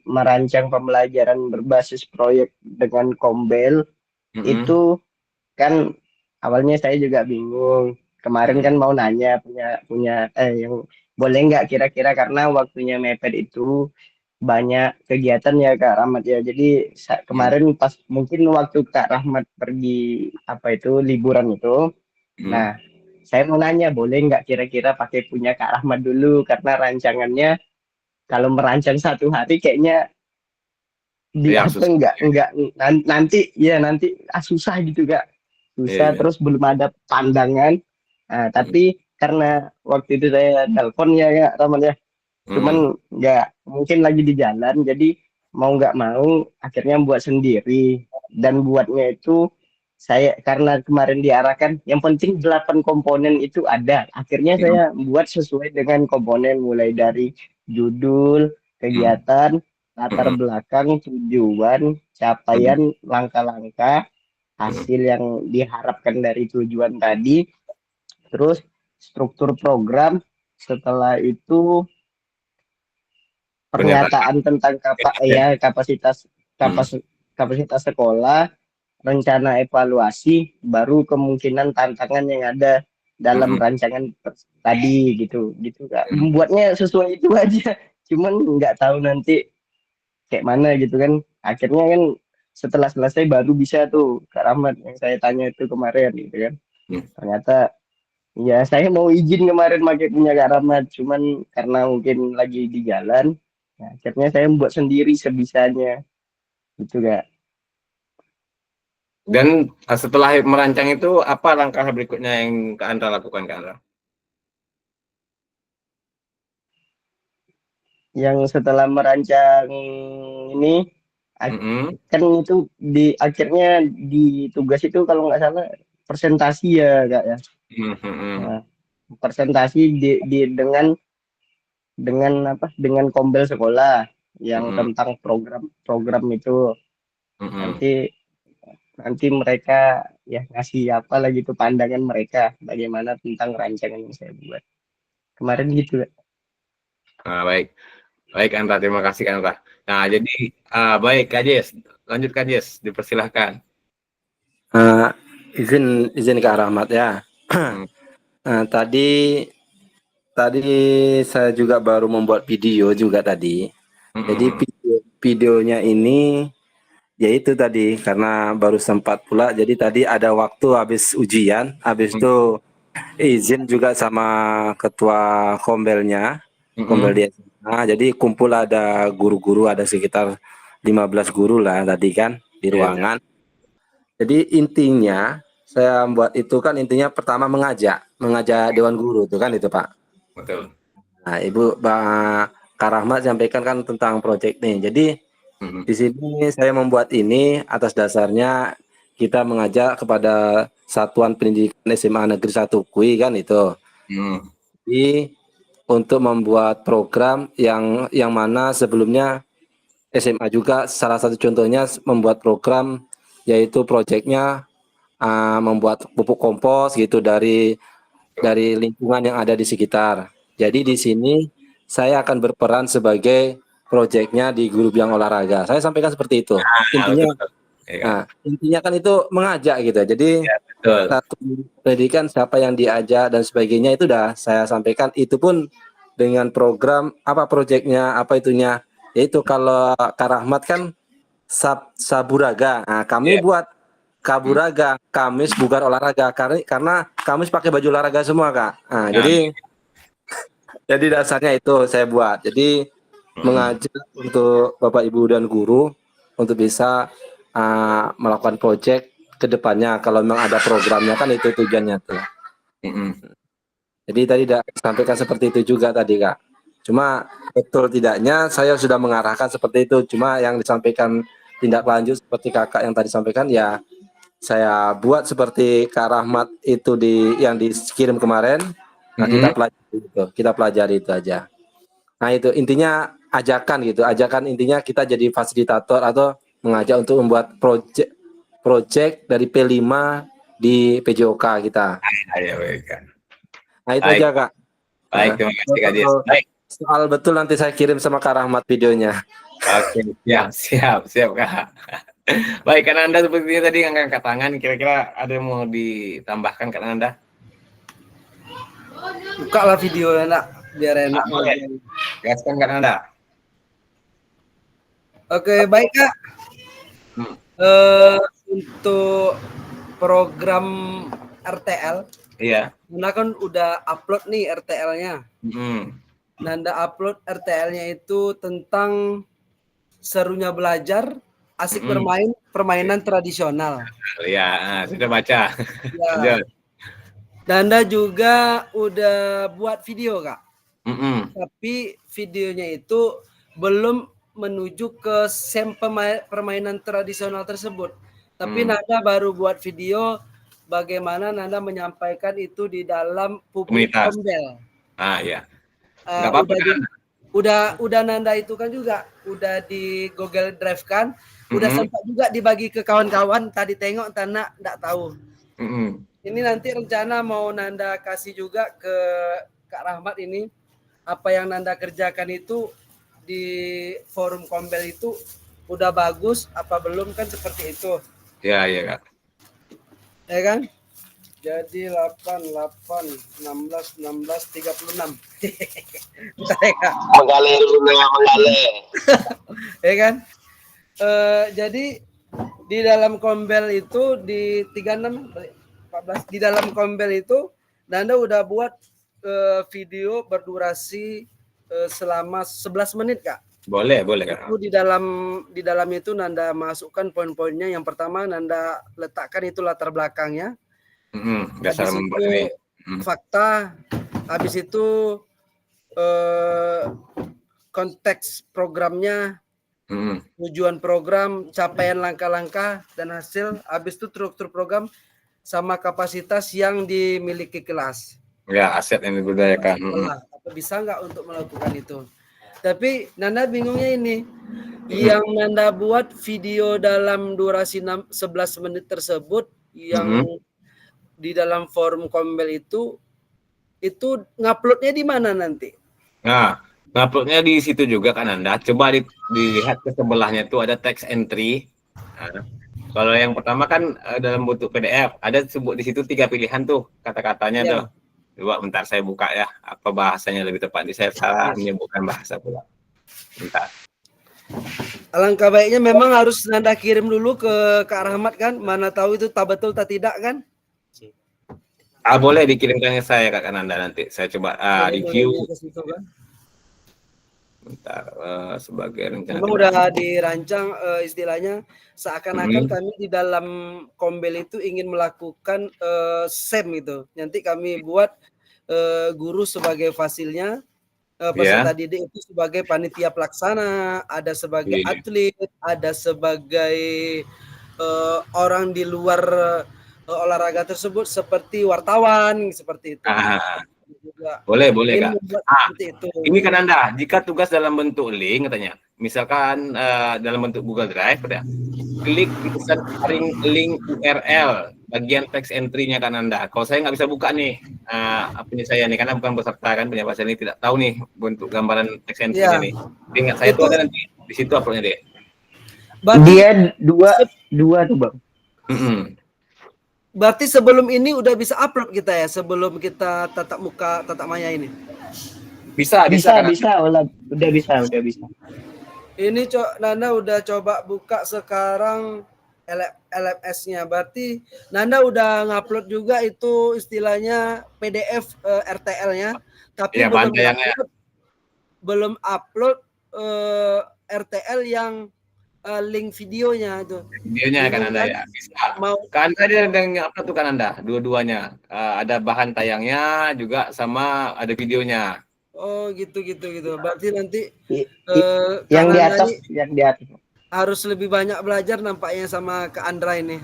merancang pembelajaran berbasis proyek dengan Kombel, itu kan awalnya saya juga bingung. Kemarin kan mau nanya punya yang boleh nggak kira-kira, karena waktunya mepet itu banyak kegiatan ya Kak Rahmat ya. Jadi kemarin pas mungkin waktu Kak Rahmat pergi liburan itu, nah saya mau nanya boleh nggak kira-kira pakai punya Kak Rahmat dulu, karena rancangannya kalau merancang 1 hari kayaknya nanti susah gitu Kak, susah. Terus belum ada pandangan. Tapi karena waktu itu saya telepon ya Kak Rahmat ya, cuman nggak mungkin lagi di jalan, jadi mau nggak mau akhirnya buat sendiri. Dan buatnya itu saya karena kemarin diarahkan yang penting 8 komponen itu ada, akhirnya saya buat sesuai dengan komponen, mulai dari judul, kegiatan, latar belakang, tujuan, capaian, langkah-langkah, hasil yang diharapkan dari tujuan tadi, terus struktur program, setelah itu pernyataan tentang kapasitas sekolah, rencana evaluasi, baru kemungkinan tantangan yang ada dalam rancangan tadi gitu Kak. Membuatnya sesuai itu aja, cuman nggak tahu nanti kayak mana gitu kan. Akhirnya kan setelah selesai baru bisa tuh Kak Rahmat yang saya tanya itu kemarin gitu kan. Ternyata ya saya mau izin kemarin pakai punya Kak Rahmat, cuman karena mungkin lagi di jalan, akhirnya saya membuat sendiri sebisanya gitu Kak. Dan setelah merancang itu, apa langkah berikutnya yang Kak Andra lakukan, Kak Andra? Yang setelah merancang ini, kan itu akhirnya di tugas itu kalau nggak salah presentasi ya Kak ya. Nah, presentasi dengan Kombel sekolah yang tentang program itu. Nanti nanti mereka ya ngasih apa lagi tuh pandangan mereka bagaimana tentang rancangan yang saya buat kemarin gitu Kak. Nah, baik. Baik, Anta. Terima kasih, Anta. Nah, jadi, baik, Kak Jes. Lanjut, Kak Jes. Dipersilahkan. Izin Kak Rahmat ya. Tadi saya juga baru membuat video juga tadi. Jadi videonya ini yaitu tadi karena baru sempat pula. Jadi tadi ada waktu habis ujian, habis itu izin juga sama ketua kombelnya, kombel di SMA. Jadi kumpul ada guru-guru, ada sekitar 15 guru lah tadi kan di ruangan. Jadi intinya saya buat itu kan intinya pertama mengajak Dewan Guru itu kan itu Pak. Betul. Nah, Ibu Kak Rahmat sampaikan kan tentang proyek nih. Jadi di sini saya membuat ini atas dasarnya kita mengajak kepada Satuan Pendidikan SMA Negeri 1 KUI kan itu. Jadi untuk membuat program yang mana sebelumnya SMA juga salah satu contohnya membuat program yaitu proyeknya membuat pupuk kompos gitu dari lingkungan yang ada di sekitar. Jadi di sini saya akan berperan sebagai proyeknya di guru biang olahraga. Saya sampaikan seperti itu. Intinya kan itu mengajak gitu. Jadi satu pendidikan siapa yang diajak dan sebagainya itu dah saya sampaikan. Itu pun dengan program apa proyeknya apa itunya. Yaitu kalau Kak Rahmat kan Saburaga. Nah, kami buat Kaburaga, Kamis bugar olahraga karena Kamis pakai baju olahraga semua Kak. Nah, jadi dasarnya itu saya buat. Jadi mengajak untuk Bapak Ibu dan guru untuk bisa melakukan proyek ke depannya kalau memang ada programnya kan itu tujuannya tuh. Jadi tadi sampaikan seperti itu juga tadi Kak. Cuma betul tidaknya saya sudah mengarahkan seperti itu. Cuma yang disampaikan tindak lanjut seperti kakak yang tadi sampaikan ya saya buat seperti Kak Rahmat itu yang dikirim kemarin. Nah, kita pelajari itu aja. Nah, itu intinya ajakan gitu. Ajakan intinya kita jadi fasilitator atau mengajak untuk membuat proyek dari P5 di PJOK kita. Nah, itu aja Kak. Baik, terima kasih Kak Jes. Baik. Soal betul nanti saya kirim sama Kak Rahmat videonya. Oke, siap Kak. Baik, karena Anda sepertinya tadi angkat tangan, kira-kira ada yang mau ditambahkan karena Anda? Buka lah videonya nak, biar enak. Gaskan karena Anda. Oke, baik Kak. Untuk program RTL, Nanda kan udah upload nih RTL-nya. Nanda upload RTL-nya itu tentang serunya belajar, asik bermain, permainan tradisional. Iya, sudah baca. Ya. Nanda juga udah buat video Kak. Tapi videonya itu belum menuju ke permainan tradisional tersebut. Tapi Nanda baru buat video bagaimana Nanda menyampaikan itu di dalam publik kombel. Iya. Udah Nanda itu kan juga udah di Google Drive kan, udah sempat juga dibagi ke kawan-kawan. Tadi tengok Nanda enggak tahu. Ini nanti rencana mau Nanda kasih juga ke Kak Rahmat ini apa yang Nanda kerjakan itu di forum kombel itu udah bagus apa belum kan seperti itu. Iya Kak. Ya kan? Jadi 8, 16, 36. Menggale. Ya kan? Jadi di dalam kombel itu di 36, 14 di dalam kombel itu Nanda udah buat video berdurasi selama 11 menit Kak. Boleh Kak. Itu di dalam itu Nanda masukkan poin-poinnya. Yang pertama Nanda letakkan itu latar belakangnya. Dasar membuat ini. Fakta, habis itu konteks programnya, tujuan program, capaian langkah-langkah dan hasil, habis itu struktur program sama kapasitas yang dimiliki kelas. Ya, aset yang diberdayakan. Apa bisa nggak untuk melakukan itu? Tapi Nanda bingungnya ini, yang Nanda buat video dalam durasi 11 menit tersebut yang di dalam forum Kombel itu nguploadnya di mana nanti? Nah, nguploadnya di situ juga kan Anda. Coba dilihat ke sebelahnya tuh ada text entry. Nah, kalau yang pertama kan dalam bentuk PDF, ada sebut di situ 3 pilihan tuh kata-katanya tuh. Coba bentar saya buka ya, apa bahasanya lebih tepat. Saya salah menyebutkan bahasa pula. Bentar. Alangkah baiknya memang harus Nanda kirim dulu ke Kak Rahmat kan, mana tahu itu tak betul tak tidak kan? Boleh dikirimkan ke saya Kak Nanda nanti. Saya coba review. Bentar, sebagai rencana. Memang udah dirancang istilahnya seakan-akan kami di dalam Kombel itu ingin melakukan SEM itu. Nanti kami buat guru sebagai fasilnya, peserta didik itu sebagai panitia pelaksana, ada sebagai atlet, ada sebagai orang di luar olahraga tersebut seperti wartawan seperti itu. Boleh Kak. Ini kan Anda, jika tugas dalam bentuk link katanya, misalkan dalam bentuk Google Drive, klik link URL bagian text entry-nya kan Anda. Kalau saya nggak bisa buka nih, punya saya nih, karena bukan peserta kan, punya pasien ini tidak tahu nih bentuk gambaran text entry-nya nih. Ingat saya itu ada nanti di situ uploadnya deh. Dia dua tuh Bang. Berarti sebelum ini udah bisa upload kita ya, sebelum kita tatap muka, tatap maya ini? Bisa, udah bisa. Ini Nanda udah coba buka sekarang LMS-nya, berarti Nanda udah ngupload juga itu istilahnya PDF RTL-nya, tapi belum upload RTL yang link videonya itu. Videonya kan Anda ya, bisa. Kan ada yang upload tuh kan Anda, dua-duanya. Ada bahan tayangnya juga sama ada videonya. Oh gitu. Berarti nanti yang di atas harus lebih banyak belajar nampaknya sama Kak Andra ini.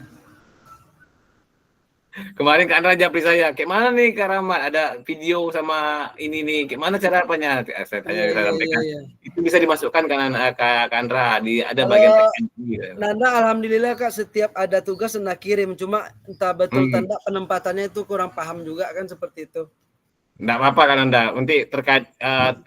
Kemarin Kak Andra japri saya, kayak mana nih Kak Rahmat, ada video sama ini nih, kayak mana cara apanya? Saya tanya, saya sampaikan. Itu bisa dimasukkan kan Kak Andra, ada bagian teknik. Nanda alhamdulillah Kak, setiap ada tugas Nanda kirim, cuma entah betul tanda penempatannya itu kurang paham juga kan seperti itu. Nggak apa-apa kan Anda, nanti terkait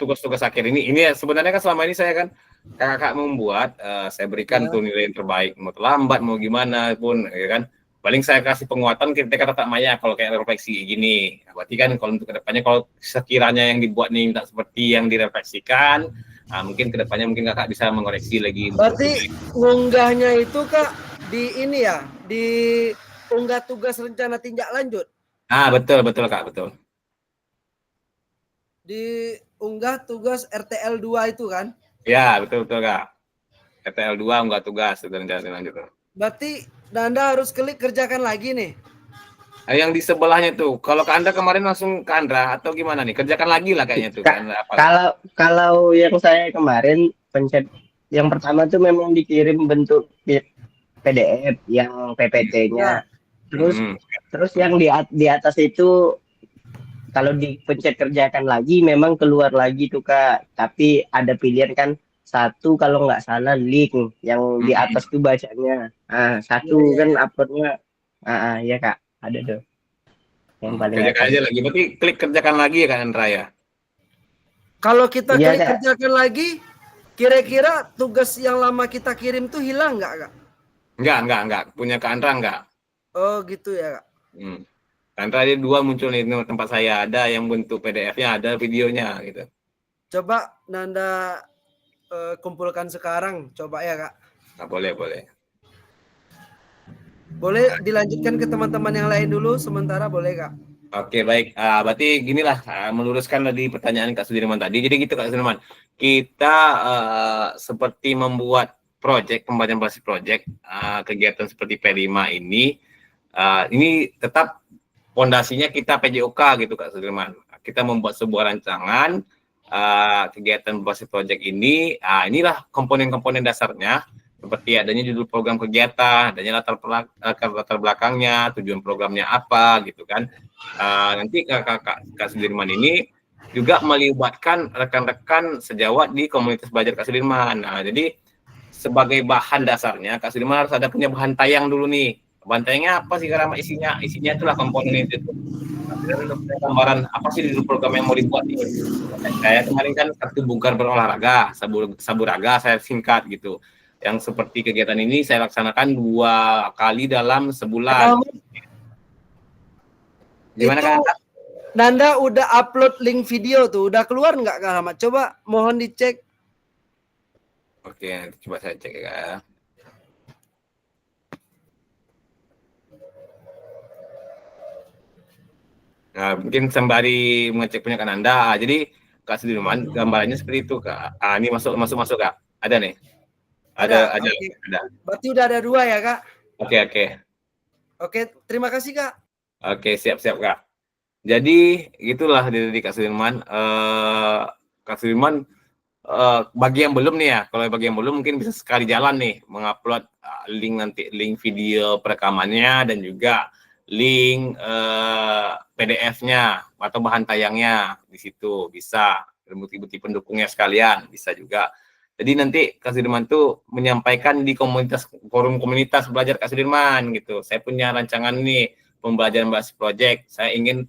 tugas-tugas akhir ini sebenarnya kan selama ini saya kan kakak membuat, saya berikan tuh nilai yang terbaik, mau terlambat mau gimana pun, ya kan. Paling saya kasih penguatan ketika tatap maya kalau kayak refleksi gini. Berarti kan kalau untuk kedepannya kalau sekiranya yang dibuat nih tak seperti yang direfleksikan, mungkin kedepannya mungkin kakak bisa mengoreksi lagi. Berarti unggahnya itu Kak di ini ya, di unggah tugas rencana tindak lanjut. Betul Kak, betul. Di unggah tugas RTL 2 itu kan? Ya, betul Kak. RTL 2 unggah tugas rencana tindak lanjut. Berarti Nanda harus klik kerjakan lagi nih. Yang di sebelahnya tuh, kalau ke Anda kemarin langsung ke Andra atau gimana nih? Kerjakan lagi lah kayaknya tuh. Kalau yang saya kemarin pencet yang pertama tuh memang dikirim bentuk PDF yang PPT-nya. Terus yang di atas itu kalau dipencet kerjakan lagi memang keluar lagi tuh Kak. Tapi ada pilihan kan. Satu kalau nggak salah link yang di atas tuh bacanya. Satu kan uploadnya. Ya Kak, ada tuh. Yang paling kerjakan aja lagi. Berarti klik kerjakan lagi ya Kak Andra ya. Kalau kita klik kerjakan lagi, kira-kira tugas yang lama kita kirim tuh hilang nggak Kak? Enggak. Punya Kak Andra enggak. Oh gitu ya Kak. Andra ada 2 muncul nih tempat saya. Ada yang bentuk PDF-nya, ada videonya gitu. Coba Nanda kumpulkan sekarang, coba ya Kak. Boleh. Boleh dilanjutkan ke teman-teman yang lain dulu sementara, boleh Kak? Oke baik, berarti ginilah meluruskan tadi pertanyaan Kak Sudirman tadi. Jadi gitu Kak Sudirman, kita seperti membuat pembagian basis project, kegiatan seperti P5 ini tetap fondasinya kita PJOK gitu Kak Sudirman. Kita membuat sebuah rancangan kegiatan berbasis project ini, inilah komponen-komponen dasarnya, seperti adanya judul program kegiatan, adanya latar belakangnya, tujuan programnya apa gitu kan. Nanti Kak Sudirman ini juga melibatkan rekan-rekan sejawat di komunitas belajar Kak Sudirman. Nah, jadi sebagai bahan dasarnya Kak Sudirman harus ada punya bahan tayang dulu nih. Bahan tayangnya apa sih karena isinya? Isinya itulah komponen itu. Gambaran apa sih di program yang mau dibuat nih? Saya kemarin kan satu bungkar berolahraga, saburaga saya singkat gitu. Yang seperti kegiatan ini saya laksanakan 2 kali dalam sebulan. Gimana Kak? Nanda udah upload link video tuh, udah keluar nggak Kak Ahmad? Coba mohon dicek. Oke, coba saya cek ya. Nah, mungkin sembari mengecek punya kan Anda. Jadi Kak Sudirman gambarannya seperti itu Kak. Ini masuk Kak. Ada nih. Ada. Okay. Berarti udah ada 2 ya Kak? Oke, terima kasih Kak. Oke, siap Kak. Jadi itulah dari Kak Sudirman. Kak Sudirman bagi yang belum nih ya, kalau bagi yang belum mungkin bisa sekali jalan nih mengupload link video perekamannya dan juga link PDF-nya atau bahan tayangnya di situ bisa, bukti-bukti pendukungnya sekalian bisa juga. Jadi nanti Kak Sudirman tuh menyampaikan di forum komunitas belajar Kak Sudirman gitu. Saya punya rancangan nih pembelajaran bahasa project. Saya ingin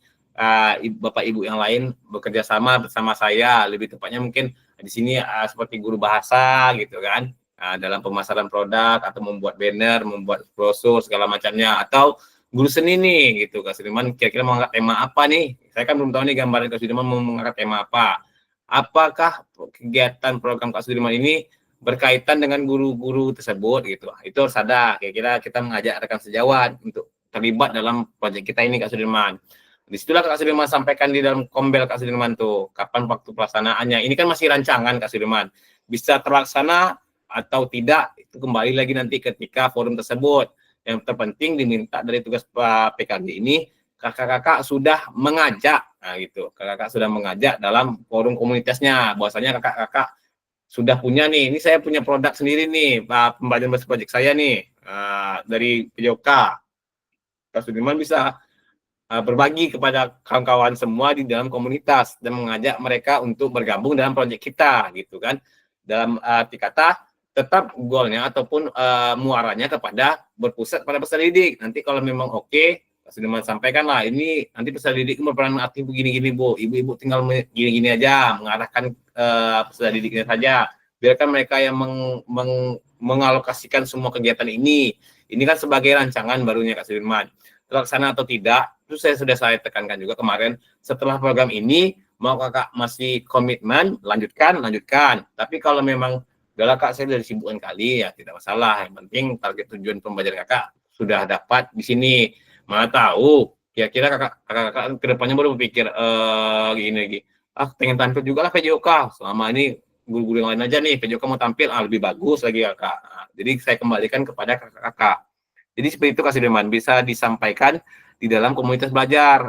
Bapak Ibu yang lain bekerja sama bersama saya, lebih tepatnya mungkin di sini seperti guru bahasa gitu kan, dalam pemasaran produk atau membuat banner, membuat brosur segala macamnya, atau guru seni nih gitu Kak Sudirman kira-kira mau angkat tema apa nih? Saya kan belum tahu nih gambaran Kak Sudirman mau mengangkat tema apa. Apakah kegiatan program Kak Sudirman ini berkaitan dengan guru-guru tersebut gitu? Itu harus ada. Kira-kira kita mengajak rekan sejawat untuk terlibat dalam proyek kita ini Kak Sudirman. Disitulah Kak Sudirman sampaikan di dalam kombel Kak Sudirman tuh, kapan waktu pelaksanaannya. Ini kan masih rancangan Kak Sudirman. Bisa terlaksana atau tidak, itu kembali lagi nanti ketika forum tersebut. Yang terpenting diminta dari tugas PKG ini, kakak-kakak sudah mengajak, nah gitu. Kakak-kakak sudah mengajak dalam forum komunitasnya, bahwasanya kakak-kakak sudah punya nih, ini saya punya produk sendiri nih, pembelajaran bahasa project saya nih, dari PJOK. Kak Sudirman bisa berbagi kepada kawan-kawan semua di dalam komunitas dan mengajak mereka untuk bergabung dalam proyek kita gitu kan, dalam arti kata tetap goalnya ataupun muaranya kepada berpusat pada peserta didik. Nanti kalau memang oke, Sudirman sampaikan lah ini nanti peserta didik berperan aktif begini-gini Bu, ibu-ibu tinggal gini-gini aja mengarahkan peserta didiknya saja, biarkan mereka yang mengalokasikan semua kegiatan ini kan sebagai rancangan barunya Kak Sudirman. Terlaksana atau tidak, itu sudah saya tekankan juga kemarin, setelah program ini, mau kakak masih komitmen, lanjutkan. Tapi kalau memang, udahlah kak, saya dari sibukan kali, ya tidak masalah. Yang penting target tujuan pembelajaran kakak sudah dapat di sini. Mana tahu, kira-kira kakak ke depannya baru berpikir, gini, pengen tampil juga lah PJOK. Selama ini guru-guru yang lain aja nih, PJOK mau tampil, lebih bagus lagi kakak. Jadi saya kembalikan kepada kakak-kakak. Jadi seperti itu Kak Sudirman, bisa disampaikan di dalam komunitas belajar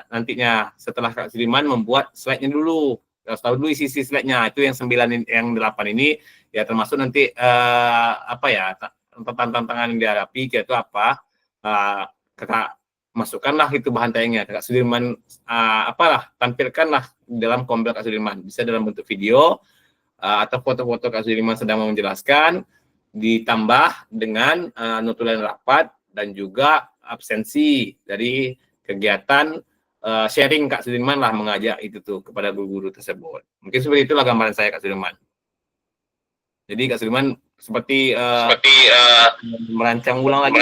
nantinya setelah Kak Sudirman membuat slide-nya dulu. Harus tahu dulu isi slide-nya. Itu yang 9 yang 8 ini ya termasuk nanti tantangan yang dihadapi itu apa? Kakak masukkanlah itu bahan tayangnya. Kak Sudirman tampilkanlah dalam kombel Kak Sudirman. Bisa dalam bentuk video atau foto-foto Kak Sudirman sedang menjelaskan, ditambah dengan notulen rapat dan juga absensi dari kegiatan sharing Kak Sudirman lah, mengajak itu tuh kepada guru-guru tersebut. Mungkin seperti itulah gambaran saya Kak Sudirman. Jadi Kak Sudirman seperti merancang ulang lagi.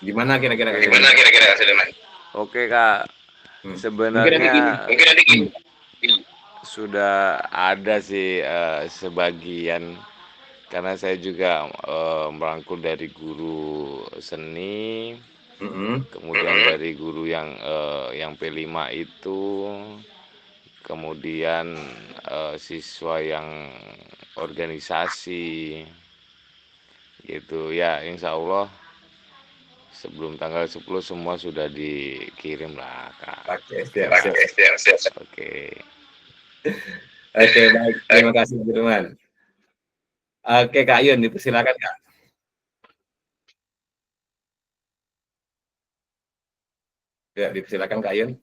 Gimana kira-kira Kak Sudirman? Oke Kak. Sebenarnya mungkin nanti gini. Sudah ada sih sebagian, karena saya juga merangkul dari guru seni, kemudian dari guru yang P5 itu, kemudian siswa yang organisasi gitu ya. Insya Allah sebelum tanggal 10 semua sudah dikirim lah Kak. Oke, siap. Oke, baik. Terima kasih Sudirman. Oke Kak Yun, dipersilakan Kak. Ya, dipersilakan Kak Ayun.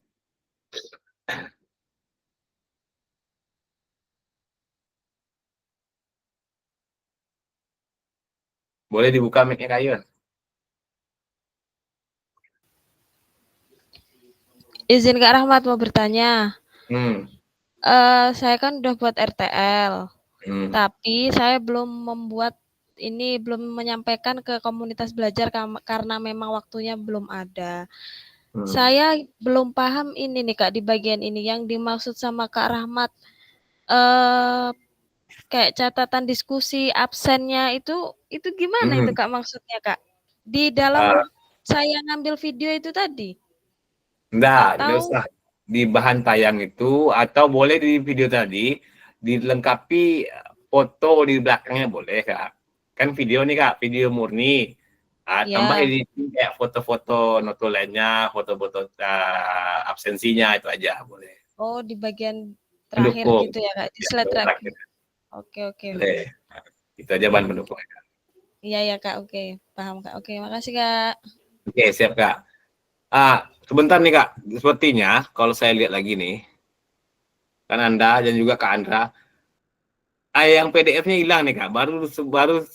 Boleh dibuka mic-nya Kak Ayun. Izin Kak Rahmat mau bertanya. Hmm. Saya kan udah buat RTL, tapi saya belum menyampaikan ke komunitas belajar karena memang waktunya belum ada. Saya belum paham ini nih Kak, di bagian ini yang dimaksud sama Kak Rahmat, kayak catatan diskusi absennya itu gimana itu Kak maksudnya Kak? Di dalam saya ngambil video itu tadi? Enggak Atau usah. Di bahan tayang itu, atau boleh di video tadi, dilengkapi foto di belakangnya boleh Kak. Kan video nih Kak, video murni. Tambah ya, editing kayak foto-foto notulennya, foto-foto absensinya, itu aja boleh. oh di bagian terakhir Pendukung. gitu ya Kak, di Ya, slide terakhir. terakhir. Oke. Boleh. Itu aja bahan pendukung. Iya ya Kak, oke. Paham Kak. Oke, makasih Kak. Oke, siap Kak. Sebentar nih Kak, sepertinya kalau saya lihat lagi nih, kan Anda dan juga Kak Andra, yang PDF-nya hilang nih Kak, baru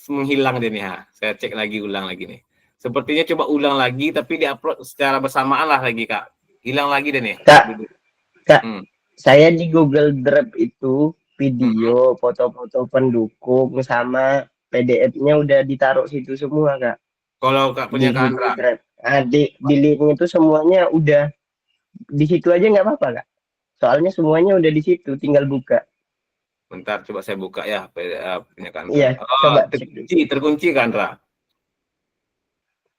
menghilang dia nih. Saya cek lagi, ulang lagi nih. Sepertinya coba ulang lagi, tapi diupload secara bersamaan lah lagi Kak. Hilang lagi deh nih. Kak, saya di Google Drive itu video, foto-foto pendukung sama PDF-nya udah ditaruh situ semua Kak. Kalau Kak punya Kak Andra. Di link itu semuanya udah di situ aja nggak apa-apa Kak. Soalnya semuanya udah di situ, tinggal buka. Bentar, coba saya buka ya punya Kak Andra. Iya, coba terkunci Kak Andra.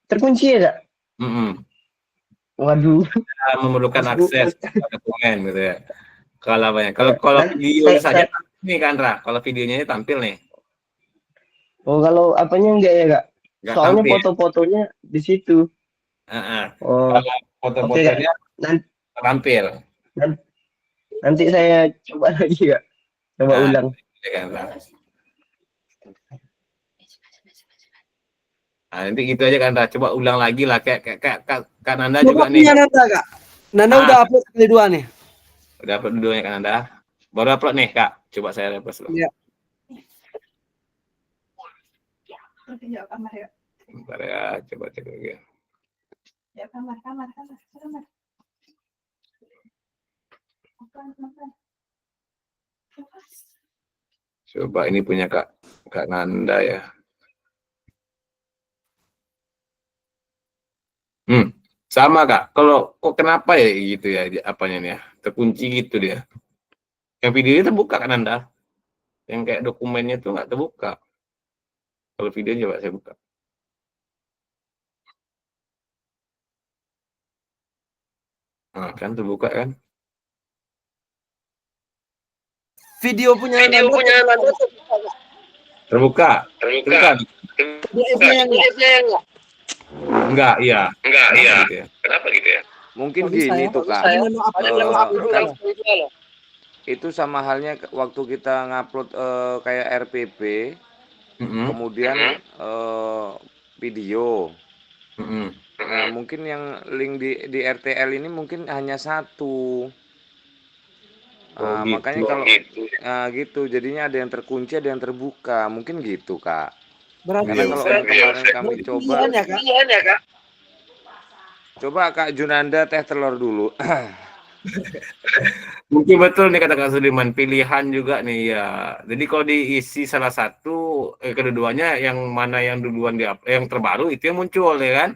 Terkunci ya Kak? Waduh. Memerlukan akses dokumen gitu ya. Kalau video saja nih Kak Andra, kalau videonya ini tampil nih. Oh, kalau apanya enggak ya Kak? Soalnya foto-fotonya di situ. Kalau foto-fotonya tampil. Nanti saya coba lagi Kak. Coba ulang. Nanti gitu aja kan, coba ulang lagi lah kayak Kak Nanda juga nih. Nanda Kak. Nanda udah upload kali 2 nih. Udah upload dulunya Kak Nanda. Baru upload nih Kak. Coba saya refresh dulu. Iya. Bentar ya, coba cek lagi. Ya, kamar. Coba ini punya Kak Nanda ya. Sama Kak. Kok kenapa ya gitu ya apanya nih ya? Terkunci gitu dia. Yang videonya terbuka kan Anda? Yang kayak dokumennya tuh nggak terbuka. Kalau video coba saya buka. Nah, kan terbuka kan? Video punya Nanda terbuka. Enggak, iya. Gitu ya. Kenapa gitu ya? Mungkin gini tuh Kak. Itu sama halnya waktu kita ngupload kayak RPP, kemudian video. Nah, mungkin yang link di RTL ini mungkin hanya satu. Makanya kalau gitu, jadinya ada yang terkunci, ada yang terbuka, mungkin gitu Kak. Karena kalau kemarin kami coba, coba Kak Junanda teh telur dulu. Mungkin betul nih kata Kak Sudirman, pilihan juga nih ya. Jadi kalau diisi salah satu, kedua-duanya yang mana yang duluan yang terbaru itu yang muncul ya kan?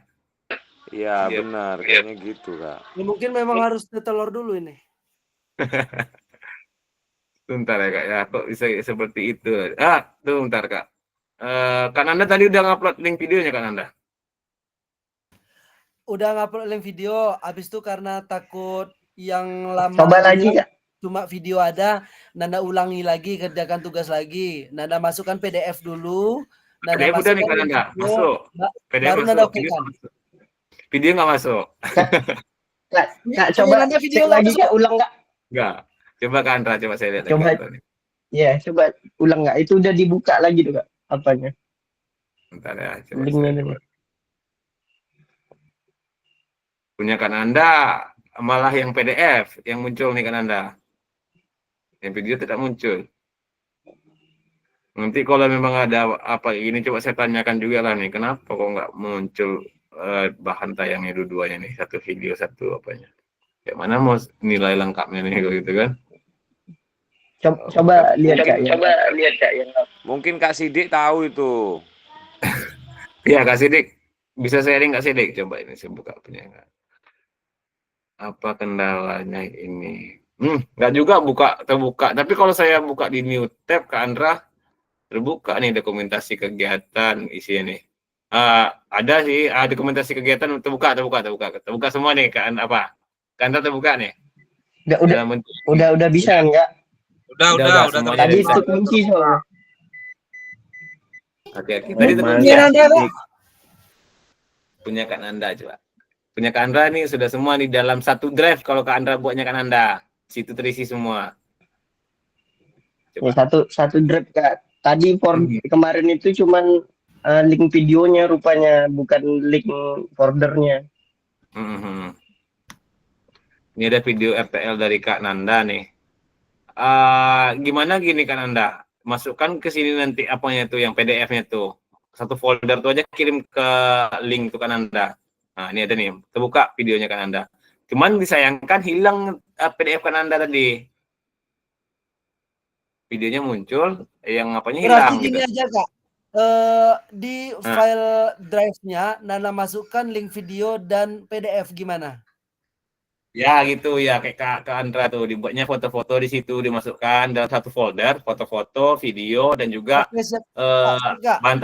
Iya benar, kayaknya gitu Kak. Ya, mungkin memang harus telur dulu ini. Bentar ya Kak ya, kok bisa seperti itu? Tuh bentar Kak. Kak Nanda tadi udah ngupload link videonya Kak Nanda? Udah ngupload link video, habis itu karena takut yang lama coba lagi Kak. Cuma video ada, Nanda ulangi lagi, kerjakan tugas lagi. Nanda masukkan PDF dulu. Nanda PDF udah nih Kak Nanda, masuk. PDF baru masuk. Nanda okekan. Video nggak masuk. Kak coba cek lagi Kak, ulang Kak. Enggak. Coba Kak Andra, coba saya lihat. Coba. Iya, coba ulang nggak? Itu udah dibuka lagi tuh Kak, apanya? Bentar ya, coba. Punya kan Anda malah yang PDF yang muncul nih kan Anda. Yang video tidak muncul. Nanti kalau memang ada apa ini coba saya tanyakan juga lah nih, kenapa kok nggak muncul bahan tayangnya dua-duanya nih, satu video satu apanya. Kayak mana mau nilai lengkapnya nih gitu kan? Coba lihat Kak ya. Mungkin Kak Sidik tahu itu. Iya Kak Sidik, bisa sharing Kak Sidik? Coba ini saya buka punya. Apa kendalanya ini? Nggak juga terbuka. Tapi kalau saya buka di new tab Kak Andra, terbuka nih dokumentasi kegiatan isinya nih. Ada sih, dokumentasi kegiatan terbuka semua nih Kak apa? Kak Andra terbuka nih. Udah bisa enggak? Udah Tadi itu kunci soalnya. Oke. Tadi itu kunci. Punya Kak Nanda coba. Punya Kak Andra nih sudah semua di dalam satu drive kalau Kak Andra buatnya Kak Nanda. Situ terisi semua. Coba. Ya, satu drive Kak. Tadi kemarin itu cuman link videonya rupanya, bukan link foldernya. Ini ada video RTL dari Kak Nanda nih. Gimana gini Kak Nanda? Masukkan ke sini nanti apanya tuh yang PDF-nya tuh. Satu folder tuh aja kirim ke link tuh Kak Nanda. Nah, ini ada nih, terbuka videonya kan Anda. Cuman disayangkan hilang PDF kan Anda tadi. Videonya muncul, yang apanya hilang. Berarti gini aja Kak, di file drive-nya Nana masukkan link video dan PDF gimana? Ya gitu ya, kayak Kak Andra tuh dibuatnya foto-foto di situ dimasukkan dalam satu folder, foto-foto, video dan juga bahan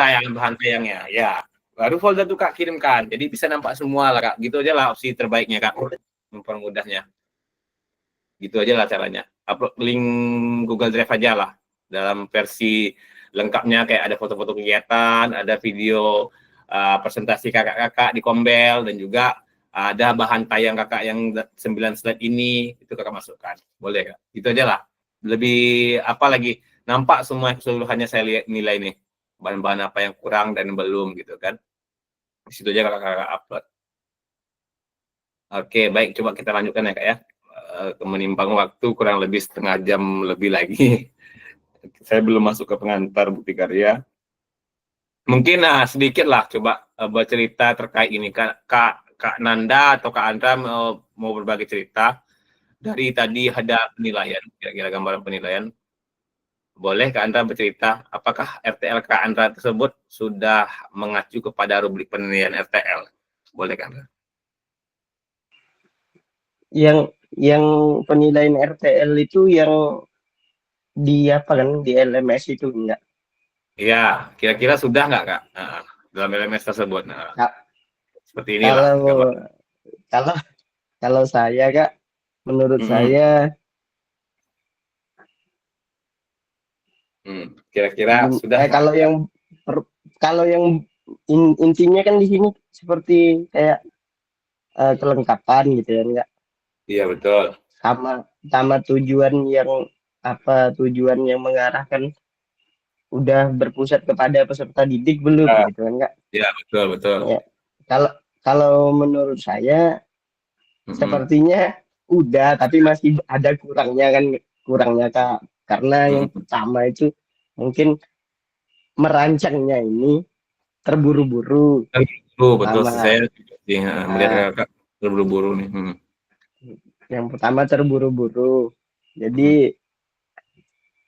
tayangnya. Ya. Baru folder tuh Kak kirimkan. Jadi bisa nampak semua lah Kak. Gitu aja lah opsi terbaiknya Kak. Mempermudahnya. Gitu aja lah caranya. Upload link Google Drive aja lah. Dalam versi lengkapnya kayak ada foto-foto kegiatan, ada video presentasi kakak-kakak di Kombel, dan juga ada bahan tayang kakak yang 9 slide ini, itu kakak masukkan. Boleh Kak. Gitu aja lah. Lebih apa lagi, nampak semua keseluruhannya saya lihat nilai nih. Bahan-bahan apa yang kurang dan belum gitu kan. Di situ aja kakak upload. Oke, baik. Coba kita lanjutkan ya Kak ya. Menimbang waktu kurang lebih setengah jam lebih lagi. Saya belum masuk ke pengantar bukti karya. Mungkin sedikit lah coba bercerita terkait ini. Kak Nanda atau Kak Andra mau berbagi cerita. Dari tadi ada penilaian, kira-kira gambaran penilaian. Boleh Kak Andra bercerita, apakah RTL Kak Andra tersebut sudah mengacu kepada rubrik penilaian RTL? Boleh Kak Andra? Yang penilaian RTL itu yang di apa kan, di LMS itu enggak? Iya, kira-kira sudah nggak Kak? Dalam LMS tersebut. Seperti ini kalau saya Kak, menurut saya kira-kira sudah. Kalau yang intinya kan di sini seperti kayak kelengkapan gitu ya enggak? Iya betul. Sama tujuan yang mengarahkan udah berpusat kepada peserta didik belum gitu kan enggak? Iya betul. Ya, kalau menurut saya sepertinya udah, tapi masih ada kurangnya Kak. Karena yang pertama itu mungkin merancangnya ini terburu-buru. Betul. Saya melihat Kakak terburu-buru nih. Yang pertama terburu-buru. Jadi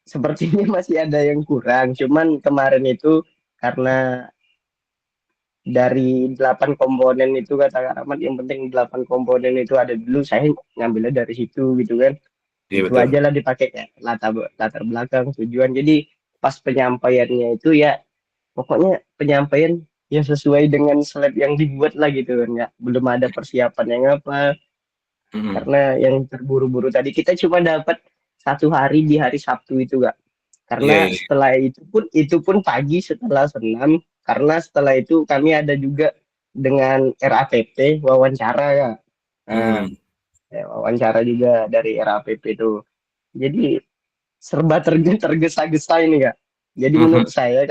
sepertinya masih ada yang kurang. Cuman kemarin itu karena dari 8 komponen itu kata Kak Rahmat, yang penting 8 komponen itu ada dulu, saya ngambilnya dari situ gitu kan. Iya, itu aja lah dipakai ya, latar belakang, tujuan. Jadi pas penyampaiannya itu ya pokoknya penyampaian yang sesuai dengan slide yang dibuat lah gitu kan ya. Belum ada persiapan yang apa. Karena yang terburu-buru tadi kita cuma dapat 1 hari di hari Sabtu itu Kak. Karena setelah itu pun pagi setelah senam. Karena setelah itu kami ada juga dengan RAPP wawancara ya. Wawancara juga dari RAPP itu. Jadi serba tergesa-gesa ini Kak. Jadi menurut saya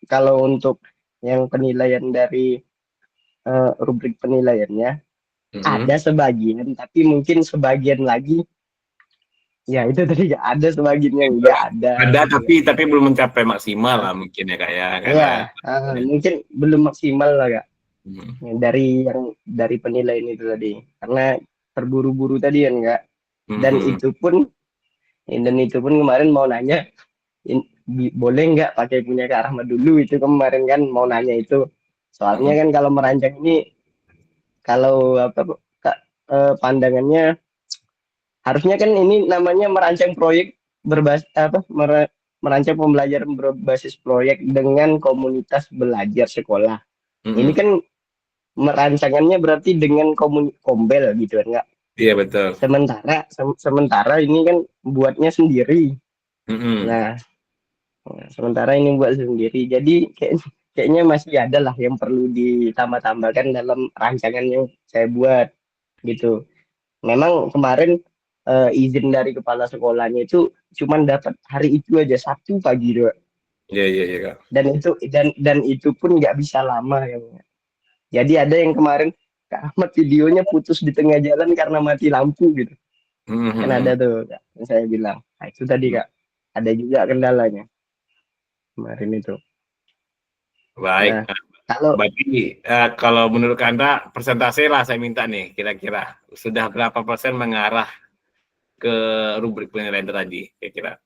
kalau untuk yang penilaian dari rubrik penilaiannya ada sebagian, tapi mungkin sebagian lagi ya itu tadi nggak ada, sebagian yang nggak ada. Ada tapi belum mencapai maksimal lah mungkin ya Kak ya. Iya, mungkin belum maksimal lah Kak. Dari penilaian itu tadi, karena terburu-buru tadi kan Kak. Dan itu pun kemarin mau nanya, boleh nggak pakai punya Kak Rahmat dulu, itu kemarin kan mau nanya itu. Soalnya kan kalau merancang ini, kalau pandangannya harusnya kan ini namanya merancang proyek merancang pembelajaran berbasis proyek dengan komunitas belajar sekolah. Ini kan merancangannya berarti dengan kombel gitu kan Kak. Iya betul. Sementara ini kan buatnya sendiri. Nah, sementara ini buat sendiri. Jadi kayaknya masih ada lah yang perlu ditambah-tambahkan dalam rancangan yang saya buat gitu. Memang kemarin izin dari kepala sekolahnya itu cuman dapat hari itu aja, Sabtu pagi doang. Iya Kak. Dan itu pun nggak bisa lama ya. Jadi ada yang kemarin Kak Ahmad videonya putus di tengah jalan karena mati lampu gitu. Kan ada tuh Kak, yang saya bilang. Nah, itu tadi Kak, ada juga kendalanya kemarin itu. Baik. Nah, kalau menurut Anda persentase lah saya minta nih, kira-kira sudah berapa persen mengarah ke rubrik penilaian tadi kira-kira?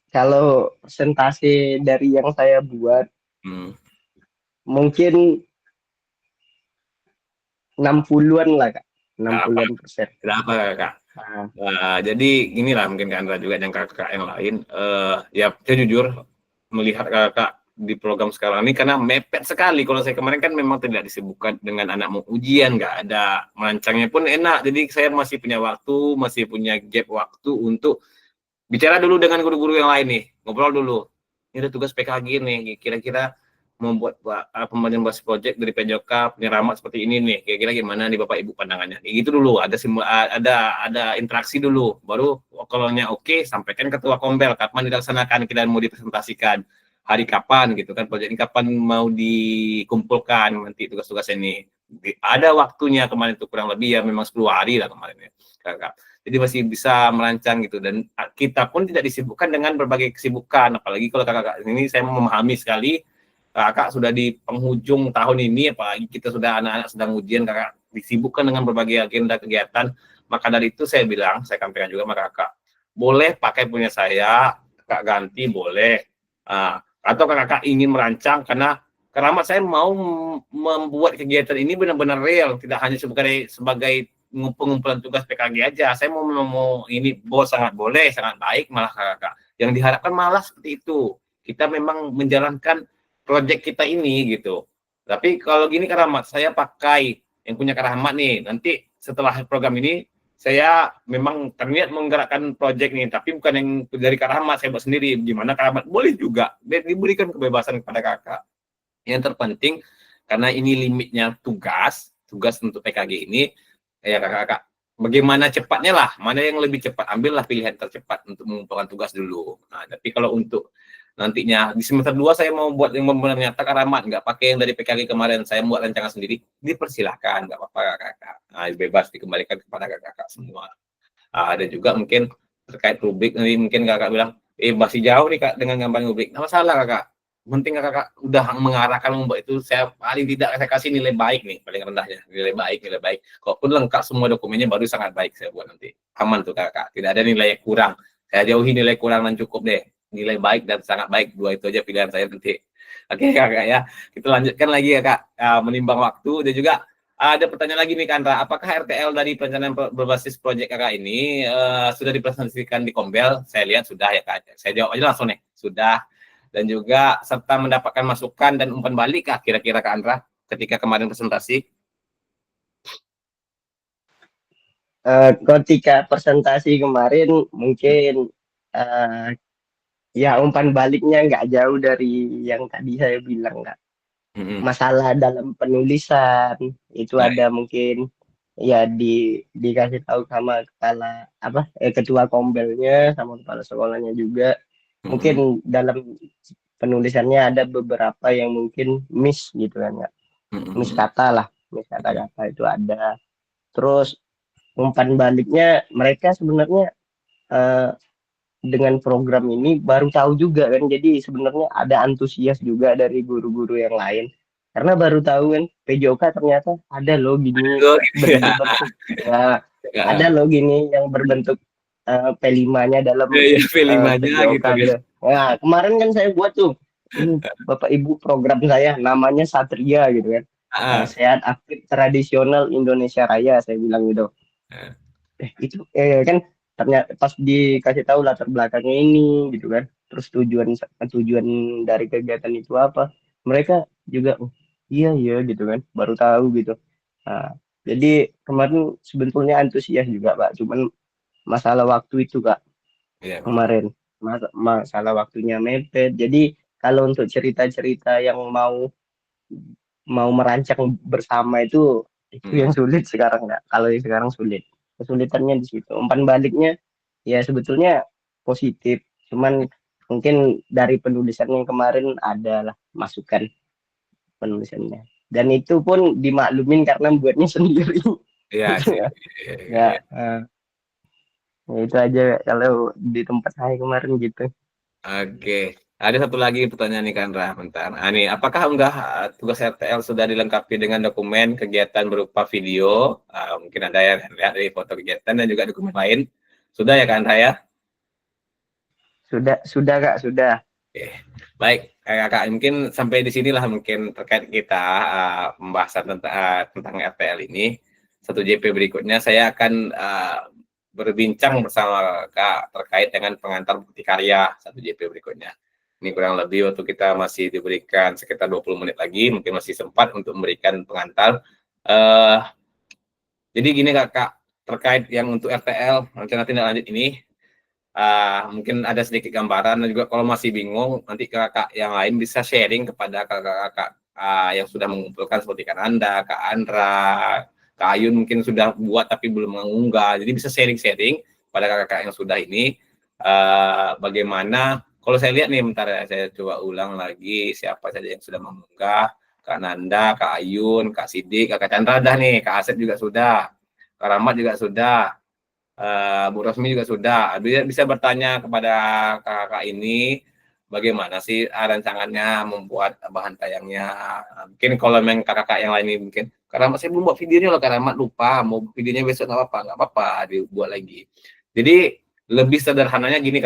Kalau persentase dari yang saya buat mungkin 60-an lah Kak, 60-an persen. Kenapa Kak? Jadi inilah mungkin Kak Andra juga yang kakak yang lain. Ya saya jujur melihat kakak di program sekarang ini karena mepet sekali. Kalau saya kemarin kan memang tidak disibukkan dengan anak mau ujian, nggak ada, merancangnya pun enak. Jadi saya masih punya waktu, masih punya gap waktu untuk bicara dulu dengan guru-guru yang lain nih, ngobrol dulu. Ini ada tugas PKG nih, kira-kira membuat pembagian basis project dari PJK punya Rahmat seperti ini nih, kira-kira gimana nih Bapak Ibu pandangannya? Gitu dulu, ada interaksi dulu, baru kalau oke, sampaikan ketua Kombel kapan dilaksanakan, kita mau dipresentasikan, hari kapan gitu kan, proyek ini kapan mau dikumpulkan nanti tugas-tugas ini. Ada waktunya kemarin itu kurang lebih ya memang 10 hari lah kemarin ya. Kakak. Jadi masih bisa merancang gitu, dan kita pun tidak disibukkan dengan berbagai kesibukan, apalagi kalau kakak ini saya memahami sekali kakak sudah di penghujung tahun ini, apalagi kita sudah anak-anak sedang ujian, kakak disibukkan dengan berbagai agenda kegiatan. Maka dari itu saya bilang, saya sampaikan juga sama kakak, boleh pakai punya saya, kakak ganti boleh, atau kakak ingin merancang karena Rahmat saya mau membuat kegiatan ini benar-benar real, tidak hanya sebagai pengumpulan tugas PKG aja. Saya mau ini sangat boleh, sangat baik malah kakak. Yang diharapkan malah seperti itu. Kita memang menjalankan proyek kita ini gitu. Tapi kalau gini Kak Rahmat, saya pakai yang punya Kak Rahmat nih. Nanti setelah program ini saya memang terniat menggerakkan proyek ini, tapi bukan yang dari Kak Rahmat, saya buat sendiri. Gimana Kak Rahmat? Boleh juga. Diberikan kebebasan kepada kakak. Yang terpenting karena ini limitnya tugas untuk PKG ini, ya kakak, bagaimana cepatnya lah, mana yang lebih cepat, ambillah pilihan tercepat untuk mengumpulkan tugas dulu. Nah, tapi kalau untuk nantinya di semester 2 saya mau buat yang benar-benar nyata Kak Rahmat, nggak pakai yang dari PKG kemarin, saya buat rancangan sendiri, dipersilahkan, nggak apa-apa kakak. Nah, bebas dikembalikan kepada kakak semua. Ada juga mungkin terkait rubrik, nanti mungkin kakak bilang, masih jauh nih Kak dengan gambar rubrik. Nggak masalah kakak. Penting kakak udah mengarahkan membuat itu, saya paling tidak saya kasih nilai baik nih, paling rendahnya nilai baik. Kalaupun lengkap semua dokumennya baru sangat baik saya buat nanti, aman tuh kakak, tidak ada nilai kurang, saya jauhi nilai kurang dan cukup deh, nilai baik dan sangat baik, dua itu aja pilihan saya nanti. Oke kakak ya, kita lanjutkan lagi ya kak, menimbang waktu. Dan juga ada pertanyaan lagi nih Kandra, apakah RTL dari perencanaan berbasis proyek kakak ini sudah dipresentasikan di Kombel? Saya lihat sudah ya kak, saya jawab aja langsung nih, sudah. Dan juga serta mendapatkan masukan dan umpan balik kah kira-kira Kak Andra ketika kemarin presentasi? Ketika presentasi kemarin mungkin ya umpan baliknya nggak jauh dari yang tadi saya bilang Kak. Masalah dalam penulisan itu ada mungkin ya dikasih tahu sama ketua Kombelnya sama kepala sekolahnya juga. Mungkin dalam penulisannya ada beberapa yang mungkin miss gitu kan Kak. Miss kata lah kata-kata itu ada. Terus umpan baliknya mereka sebenarnya dengan program ini baru tahu juga kan, jadi sebenarnya ada antusias juga dari guru-guru yang lain karena baru tahu kan PJOK ternyata ada loh gini berbentuk ya, ada loh gini yang berbentuk P5-nya dalam P5-nya gitu PJOK. Nah, kemarin kan saya buat tuh ini Bapak Ibu program saya namanya Satria gitu kan. Sehat aktif tradisional Indonesia Raya, saya bilang gitu. Itu kan ternyata pas dikasih tahu latar belakangnya ini gitu kan, terus tujuan dari kegiatan itu apa, mereka juga iya gitu kan, baru tahu gitu. Nah, jadi kemarin sebetulnya antusias juga Pak, cuman masalah waktu itu Kak. Kemarin masalah waktunya mepet, jadi kalau untuk cerita-cerita yang mau merancang bersama itu yang sulit sekarang Kak. Kalau yang sekarang sulit, kesulitannya di situ. Umpan baliknya ya sebetulnya positif, cuman mungkin dari penulisan yang kemarin adalah masukan penulisannya, dan itu pun dimaklumin karena buatnya sendiri. Iya sih. Ya, itu aja kalau di tempat saya kemarin gitu. Oke, ada satu lagi pertanyaan nih Kandra, bentar. Nih, apakah tugas RTL sudah dilengkapi dengan dokumen kegiatan berupa video? Mungkin ada yang lihat dari foto kegiatan dan juga dokumen lain. Sudah ya Kandra ya? Sudah Kak, sudah. Oke. Baik, Kakak, mungkin sampai di sinilah mungkin terkait kita pembahasan tentang RTL ini. 1JP berikutnya saya akan berbincang bersama Kak terkait dengan pengantar bukti karya 1JP berikutnya. Ini kurang lebih waktu kita masih diberikan sekitar 20 menit lagi, mungkin masih sempat untuk memberikan pengantar. Jadi gini Kak, terkait yang untuk RTL rencana tindak lanjut ini, mungkin ada sedikit gambaran, dan juga kalau masih bingung nanti kakak yang lain bisa sharing kepada kakak-kakak yang sudah mengumpulkan seperti Kak Anda, Kak Andra, Kak Ayun mungkin sudah buat tapi belum mengunggah, jadi bisa sharing-sharing pada kakak-kakak yang sudah ini bagaimana. Kalau saya lihat nih, bentar ya, saya coba ulang lagi siapa saja yang sudah mengunggah. Kak Nanda, Kak Ayun, Kak Sidik, Kak Chandra dah nih, Kak Asep juga sudah, Kak Rahmat juga sudah, Bu Rosmi juga sudah. Bisa bertanya kepada kakak ini bagaimana sih rancangannya membuat bahan tayangnya. Mungkin kalau memang kakak yang lain ini mungkin karena saya belum buat videonya loh, karena lupa mau videonya besok, nggak apa-apa dibuat lagi. Jadi lebih sederhananya gini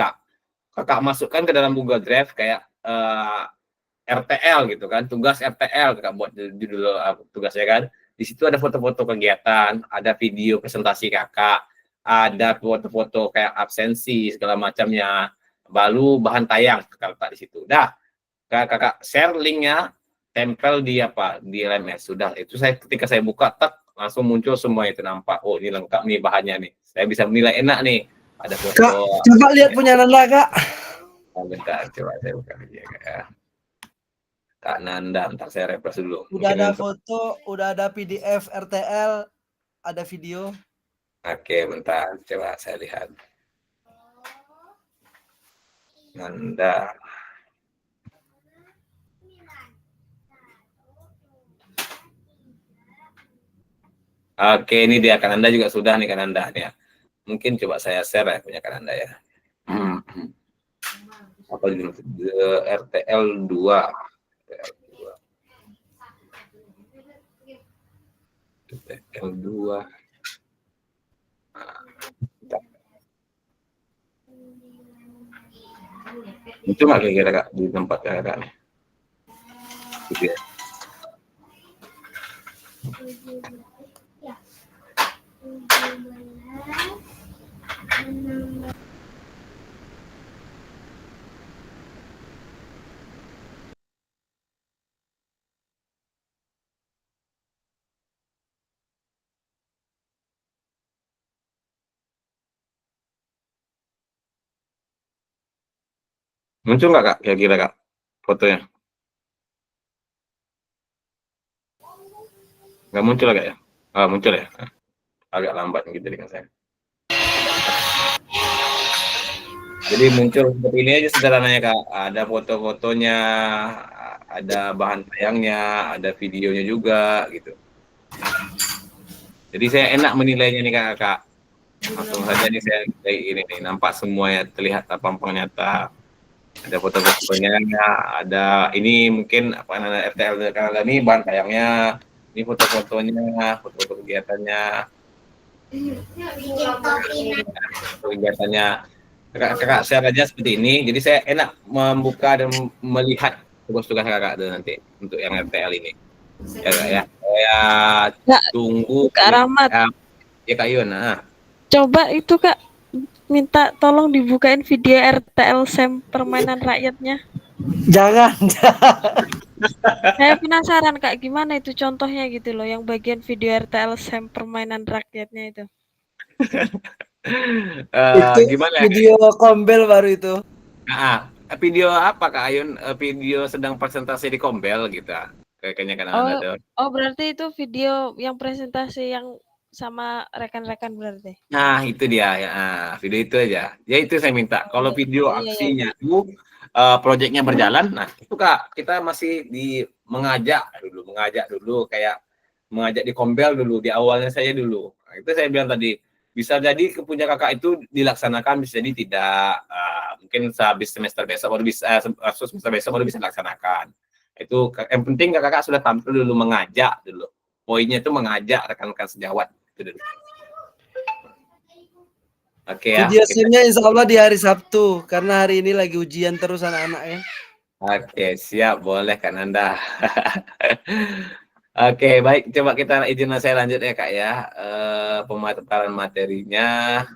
kakak masukkan ke dalam Google Drive kayak RTL gitu kan, tugas RTL kakak buat judul tugasnya kan. Di situ ada foto-foto kegiatan, ada video presentasi kakak, ada foto-foto kayak absensi segala macamnya, baru bahan tayang kakak letak di situ. Dah kakak share linknya, tempel di LMS, sudah itu saya ketika saya buka langsung muncul semua itu, nampak oh ini lengkap nih bahannya nih, saya bisa menilai enak nih, ada foto. Kak, coba lihat punya Nanda Kak. Bentar, coba saya buka aja Kak. Kak Nanda, entar saya refresh dulu. Udah ada foto, udah ada PDF RTL, ada video. Oke, bentar, coba saya lihat. Nanda. Oke, ini dia Kak Nanda juga sudah nih Kak Nanda ya. Mungkin coba saya share ya punya Kak Nanda ya. Apa judul RTL 2. RTL 2. Itu nggak kira-kira Kak di tempat kakak nih? Gitu ya. Muncul nggak Kak kira-kira Kak fotonya? Nggak muncul Kak ya? Muncul ya? Agak lambat gitu dengan saya. Jadi muncul seperti ini aja sederhananya Kak. Ada foto-fotonya, ada bahan tayangnya, ada videonya juga gitu. Jadi saya enak menilainya nih kakak. Langsung saja nih saya kayak ini nih, nampak semuanya terlihat tampang nyata. Ada foto-fotonya, ada ini mungkin apa namanya RTL Kanada ini bahan tayangnya, ini foto-fotonya, foto-foto kegiatannya, kakak caranya seperti ini. Jadi saya enak membuka dan melihat tugas-tugas kakak itu nanti untuk yang RTL ini. Ya kak ya, saya tunggu Kak Rahmat. Ya Kak Yun. Coba itu Kak minta tolong dibukain video RTL Sam permainan rakyatnya. Jangan. Saya penasaran Kak, gimana itu contohnya gitu loh, yang bagian video RTL Sam permainan rakyatnya itu. Itu Gimana? video Kombel baru itu. Video apa Kak Ayun? Video sedang presentasi di Kombel gitu. Kayaknya kan ada. Oh, berarti itu video yang presentasi yang sama rekan-rekan berarti. Nah, itu dia ya. Video itu aja. Ya itu saya minta. Kalau video aksinya itu proyeknya berjalan, nah itu Kak, kita masih mengajak dulu kayak mengajak di Kombel dulu, di awalnya saya dulu. Nah, itu saya bilang tadi, bisa jadi punya kakak itu dilaksanakan, bisa jadi tidak. Mungkin sehabis semester besok baru bisa, semester besok baru bisa dilaksanakan. Itu yang penting kakak sudah tampil dulu, mengajak dulu. Poinnya itu mengajak rekan-rekan sejawat itu dulu. Oke ya. Video SIM-nya insya Allah di hari Sabtu, karena hari ini lagi ujian terus anak-anak ya. Oke, siap, boleh Kak Nanda. Oke, baik, coba kita izin saya lanjut ya Kak ya. Pemaparan materinya.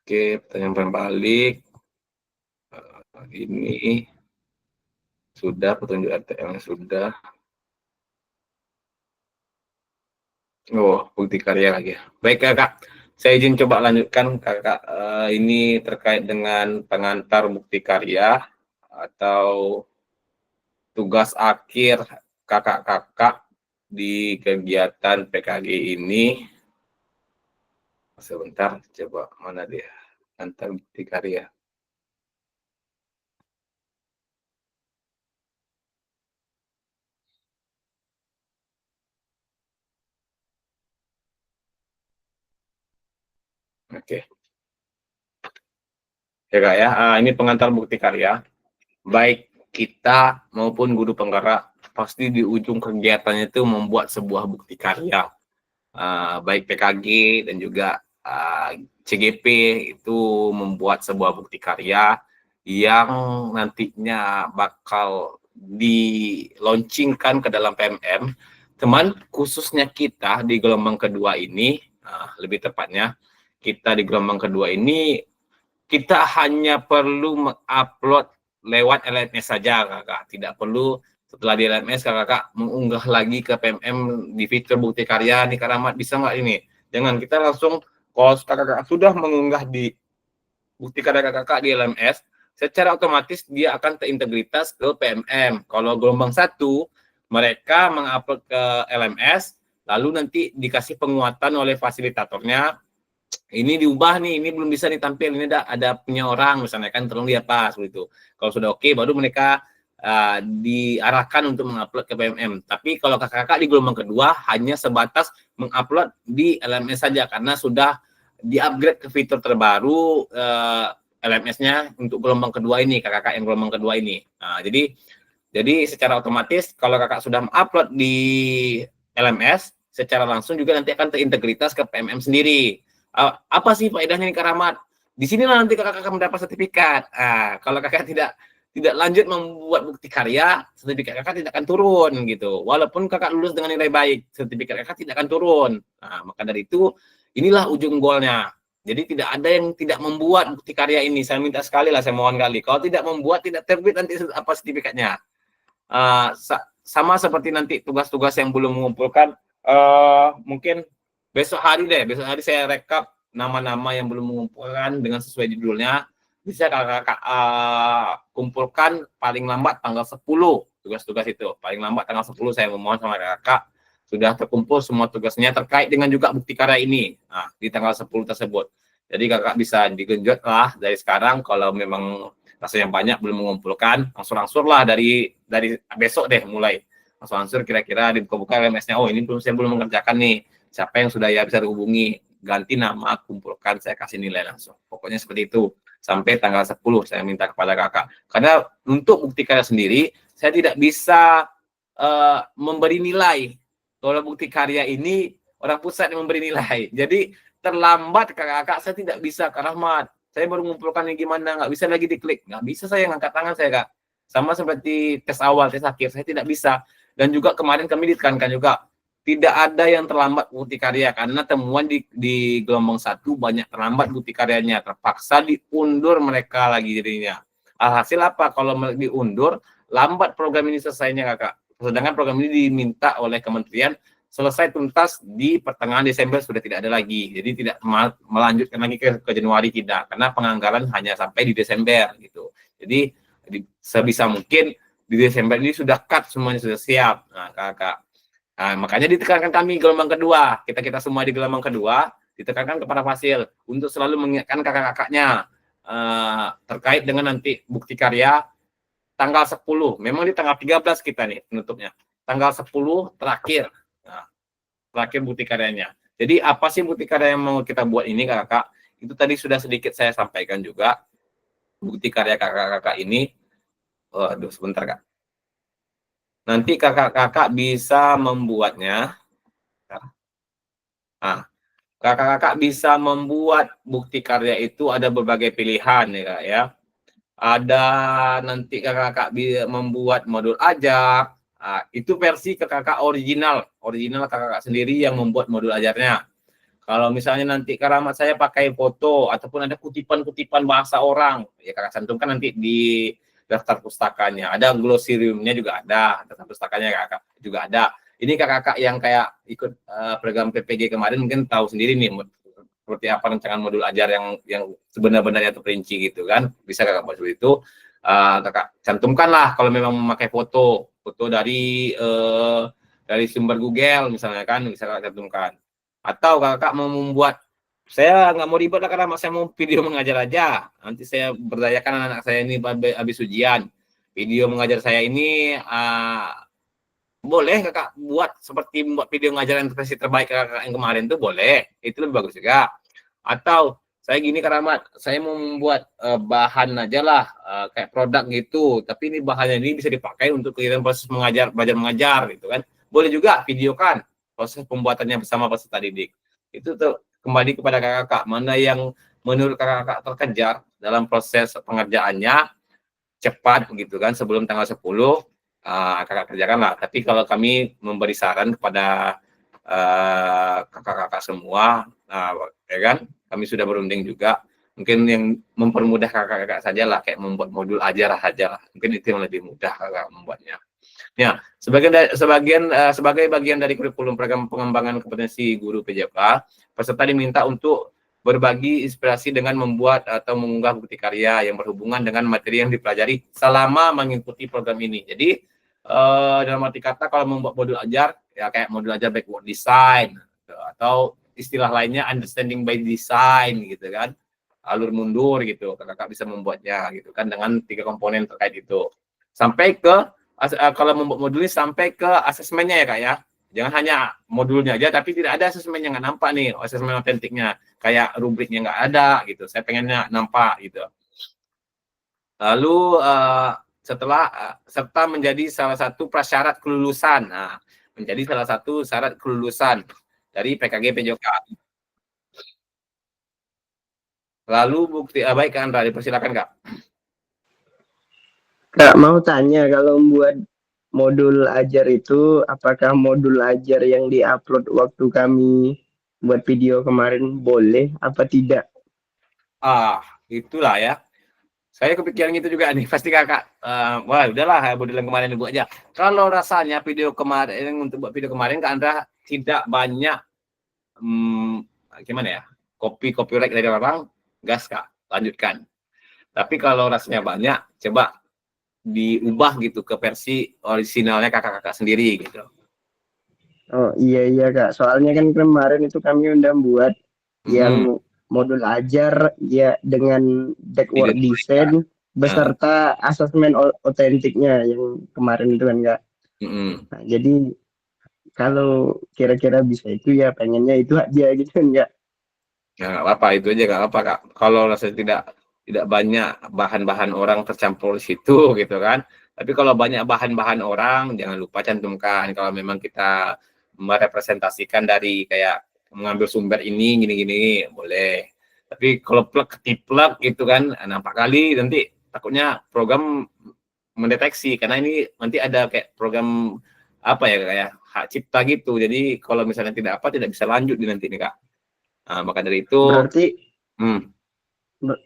Oke, pertanyaan balik. Ini sudah petunjuk RTL sudah. Oh, bukti karya lagi. Baik Kakak, saya izin coba lanjutkan Kakak. Ini terkait dengan pengantar bukti karya atau tugas akhir kakak-kakak di kegiatan PKG ini. Sebentar, coba mana dia antar bukti karya. Oke. Ya Kak ya, ini pengantar bukti karya. Baik kita maupun guru penggerak pasti di ujung kegiatannya itu membuat sebuah bukti karya. Baik PKG dan juga CGP itu membuat sebuah bukti karya yang nantinya bakal di-launchingkan ke dalam PMM. Teman, khususnya kita di gelombang kedua ini, lebih tepatnya kita di gelombang kedua ini, kita hanya perlu mengupload lewat LMS saja Kakak. Tidak perlu setelah di LMS kakak mengunggah lagi ke PMM di fitur bukti karya nih Kak Rahmat, bisa nggak ini? Jangan, kita langsung kalau kakak sudah mengunggah di bukti karya kakak di LMS, secara otomatis dia akan terintegritas ke PMM. Kalau gelombang 1, mereka mengupload ke LMS, lalu nanti dikasih penguatan oleh fasilitatornya. Ini diubah nih, ini belum bisa ditampil, ini ada punya orang misalnya kan, tolong dia pas begitu. Kalau sudah oke, baru mereka diarahkan untuk mengupload ke PMM. Tapi kalau kakak-kakak di gelombang kedua hanya sebatas mengupload di LMS saja karena sudah di-upgrade ke fitur terbaru LMS-nya untuk gelombang kedua ini, kakak-kakak yang gelombang kedua ini. Nah, jadi secara otomatis kalau kakak sudah mengupload di LMS, secara langsung juga nanti akan terintegritas ke PMM sendiri. Apa sih faedahnya nih Kak Rahmat? Di sinilah nanti kakak-kakak mendapat sertifikat. Kalau kakak tidak lanjut membuat bukti karya, sertifikat kakak tidak akan turun gitu. Walaupun kakak lulus dengan nilai baik, sertifikat kakak tidak akan turun. Nah, maka dari itu inilah ujung golnya. Jadi tidak ada yang tidak membuat bukti karya ini. Saya minta sekali lah, saya mohon kali. Kalau tidak membuat, tidak terbit nanti apa sertifikatnya. Sama seperti nanti tugas-tugas yang belum mengumpulkan, Mungkin besok hari saya rekap nama-nama yang belum mengumpulkan dengan sesuai judulnya. Bisa kakak kumpulkan paling lambat tanggal 10 tugas-tugas itu. Paling lambat tanggal 10 saya memohon sama kakak sudah terkumpul semua tugasnya terkait dengan juga bukti karya ini. Nah, di tanggal 10 tersebut. Jadi kakak bisa digenjot lah dari sekarang kalau memang rasanya banyak belum mengumpulkan, langsung lah dari besok deh mulai. Langsung kira-kira dibuka-buka LMS-nya. Oh, ini saya belum mengerjakan nih. Siapa yang sudah ya bisa dihubungi, ganti nama, kumpulkan, saya kasih nilai langsung. Pokoknya seperti itu. Sampai tanggal 10 saya minta kepada kakak. Karena untuk bukti karya sendiri, saya tidak bisa memberi nilai. Kalau bukti karya ini, orang pusat yang memberi nilai. Jadi terlambat kakak-kakak, saya tidak bisa, Kak Rahmat. Saya baru mengumpulkan yang gimana, nggak bisa lagi diklik. Nggak bisa saya ngangkat tangan saya, Kak. Sama seperti tes awal, tes akhir, saya tidak bisa. Dan juga kemarin kami ditekankan juga, tidak ada yang terlambat bukti karya karena temuan di gelombang 1 banyak terlambat bukti karyanya, terpaksa diundur mereka lagi jadinya. Alhasil apa? Kalau diundur, lambat program ini selesainya kakak. Sedangkan program ini diminta oleh kementerian selesai tuntas di pertengahan Desember sudah tidak ada lagi. Jadi tidak melanjutkan lagi ke Januari tidak, karena penganggaran hanya sampai di Desember gitu. Jadi sebisa mungkin di Desember ini sudah cut semuanya sudah siap. Nah, kakak. Nah, makanya ditekankan kami gelombang kedua, kita semua di gelombang kedua, ditekankan kepada Fasil untuk selalu mengingatkan kakak-kakaknya terkait dengan nanti bukti karya tanggal 10. Memang di tanggal 13 kita nih penutupnya. Tanggal 10 terakhir. Nah, terakhir bukti karyanya. Jadi apa sih bukti karya yang mau kita buat ini kakak? Itu tadi sudah sedikit saya sampaikan juga. Bukti karya kakak-kakak ini, waduh sebentar kak. Nanti kakak-kakak bisa membuatnya. Nah, kakak-kakak bisa membuat bukti karya itu ada berbagai pilihan ya kak ya. Ada nanti kakak-kakak membuat modul ajar. Nah, itu versi kakak-kakak original kakak-kakak sendiri yang membuat modul ajarnya. Kalau misalnya nanti Kak Rahmat saya pakai foto ataupun ada kutipan-kutipan bahasa orang, ya kakak cantumkan nanti di daftar pustakanya. Ada glossariumnya juga ada, daftar pustakanya kakak juga ada. Ini kakak-kakak yang kayak ikut program PPG kemarin mungkin tahu sendiri nih seperti apa rancangan modul ajar yang sebenar-benarnya terperinci gitu kan. Bisa kakak buat seperti itu. Kakak cantumkanlah kalau memang memakai foto dari sumber Google misalnya kan, bisa kakak cantumkan. Atau kakak mau membuat, saya nggak mau ribet lah karena saya mau video mengajar aja. Nanti saya berdayakan anak-anak saya ini habis ujian. Video mengajar saya ini boleh kakak buat seperti membuat video mengajar yang versi terbaik kakak yang kemarin tuh boleh. Itu lebih bagus juga. Atau saya gini Kak Rahmat, saya mau membuat bahan aja lah kayak produk gitu. Tapi ini bahannya ini bisa dipakai untuk kegiatan proses mengajar, belajar mengajar gitu kan. Boleh juga videokan proses pembuatannya bersama peserta didik. Itu tuh kembali kepada kakak-kakak, mana yang menurut kakak-kakak terkejar dalam proses pengerjaannya cepat gitu kan sebelum tanggal 10 kakak kerjakan lah. Tapi kalau kami memberi saran kepada kakak-kakak semua, ya kan, kami sudah berunding juga. Mungkin yang mempermudah kakak-kakak saja lah, kayak membuat modul ajar saja lah. Mungkin itu yang lebih mudah kakak membuatnya. Ya, sebagai bagian dari kurikulum program pengembangan kompetensi guru PJK, peserta diminta untuk berbagi inspirasi dengan membuat atau mengunggah bukti karya yang berhubungan dengan materi yang dipelajari selama mengikuti program ini. Jadi dalam arti kata kalau membuat modul ajar, ya kayak modul ajar backward design atau istilah lainnya understanding by design gitu kan, alur mundur gitu, kakak bisa membuatnya gitu kan dengan 3 komponen terkait itu. Sampai ke kalau membuat modul ini sampai ke asesmennya ya kak ya. Jangan hanya modulnya aja tapi tidak ada asesmen yang nggak nampak nih, asesmen otentiknya, kayak rubriknya nggak ada gitu. Saya pengennya nampak gitu. Lalu serta menjadi salah satu prasyarat kelulusan. Nah, menjadi salah satu syarat kelulusan dari PKG PJK. Lalu bukti baik Kak Andra, dipersilakan Kak. Kak, mau tanya kalau membuat modul ajar itu, apakah modul ajar yang diupload waktu kami buat video kemarin boleh apa tidak? Itulah ya. Saya kepikiran itu juga nih, pasti kakak. Wah udahlah, modul yang kemarin dibuat aja. Kalau rasanya video kemarin, untuk buat video kemarin Kak Andra tidak banyak gimana ya, copyright dari orang, gas Kak, lanjutkan. Tapi kalau rasanya banyak, coba diubah gitu ke versi orisinalnya kakak-kakak sendiri gitu. Oh iya Kak, soalnya kan kemarin itu kami udah buat yang modul ajar ya dengan backward design beserta asesmen otentiknya yang kemarin itu kan Kak. Nah, jadi kalau kira-kira bisa itu ya pengennya itu aja gitu kan Kak. Nah, nggak apa-apa, itu aja nggak apa Kak. Kalau rasanya tidak banyak bahan-bahan orang tercampur di situ gitu kan. Tapi kalau banyak bahan-bahan orang, jangan lupa cantumkan. Kalau memang kita merepresentasikan dari kayak mengambil sumber ini gini-gini boleh. Tapi kalau plek ketiplek gitu kan, nampak kali nanti takutnya program mendeteksi, karena ini nanti ada kayak program apa ya, kayak hak cipta gitu. Jadi kalau misalnya tidak bisa lanjut di nanti nih Kak. Nah, maka dari itu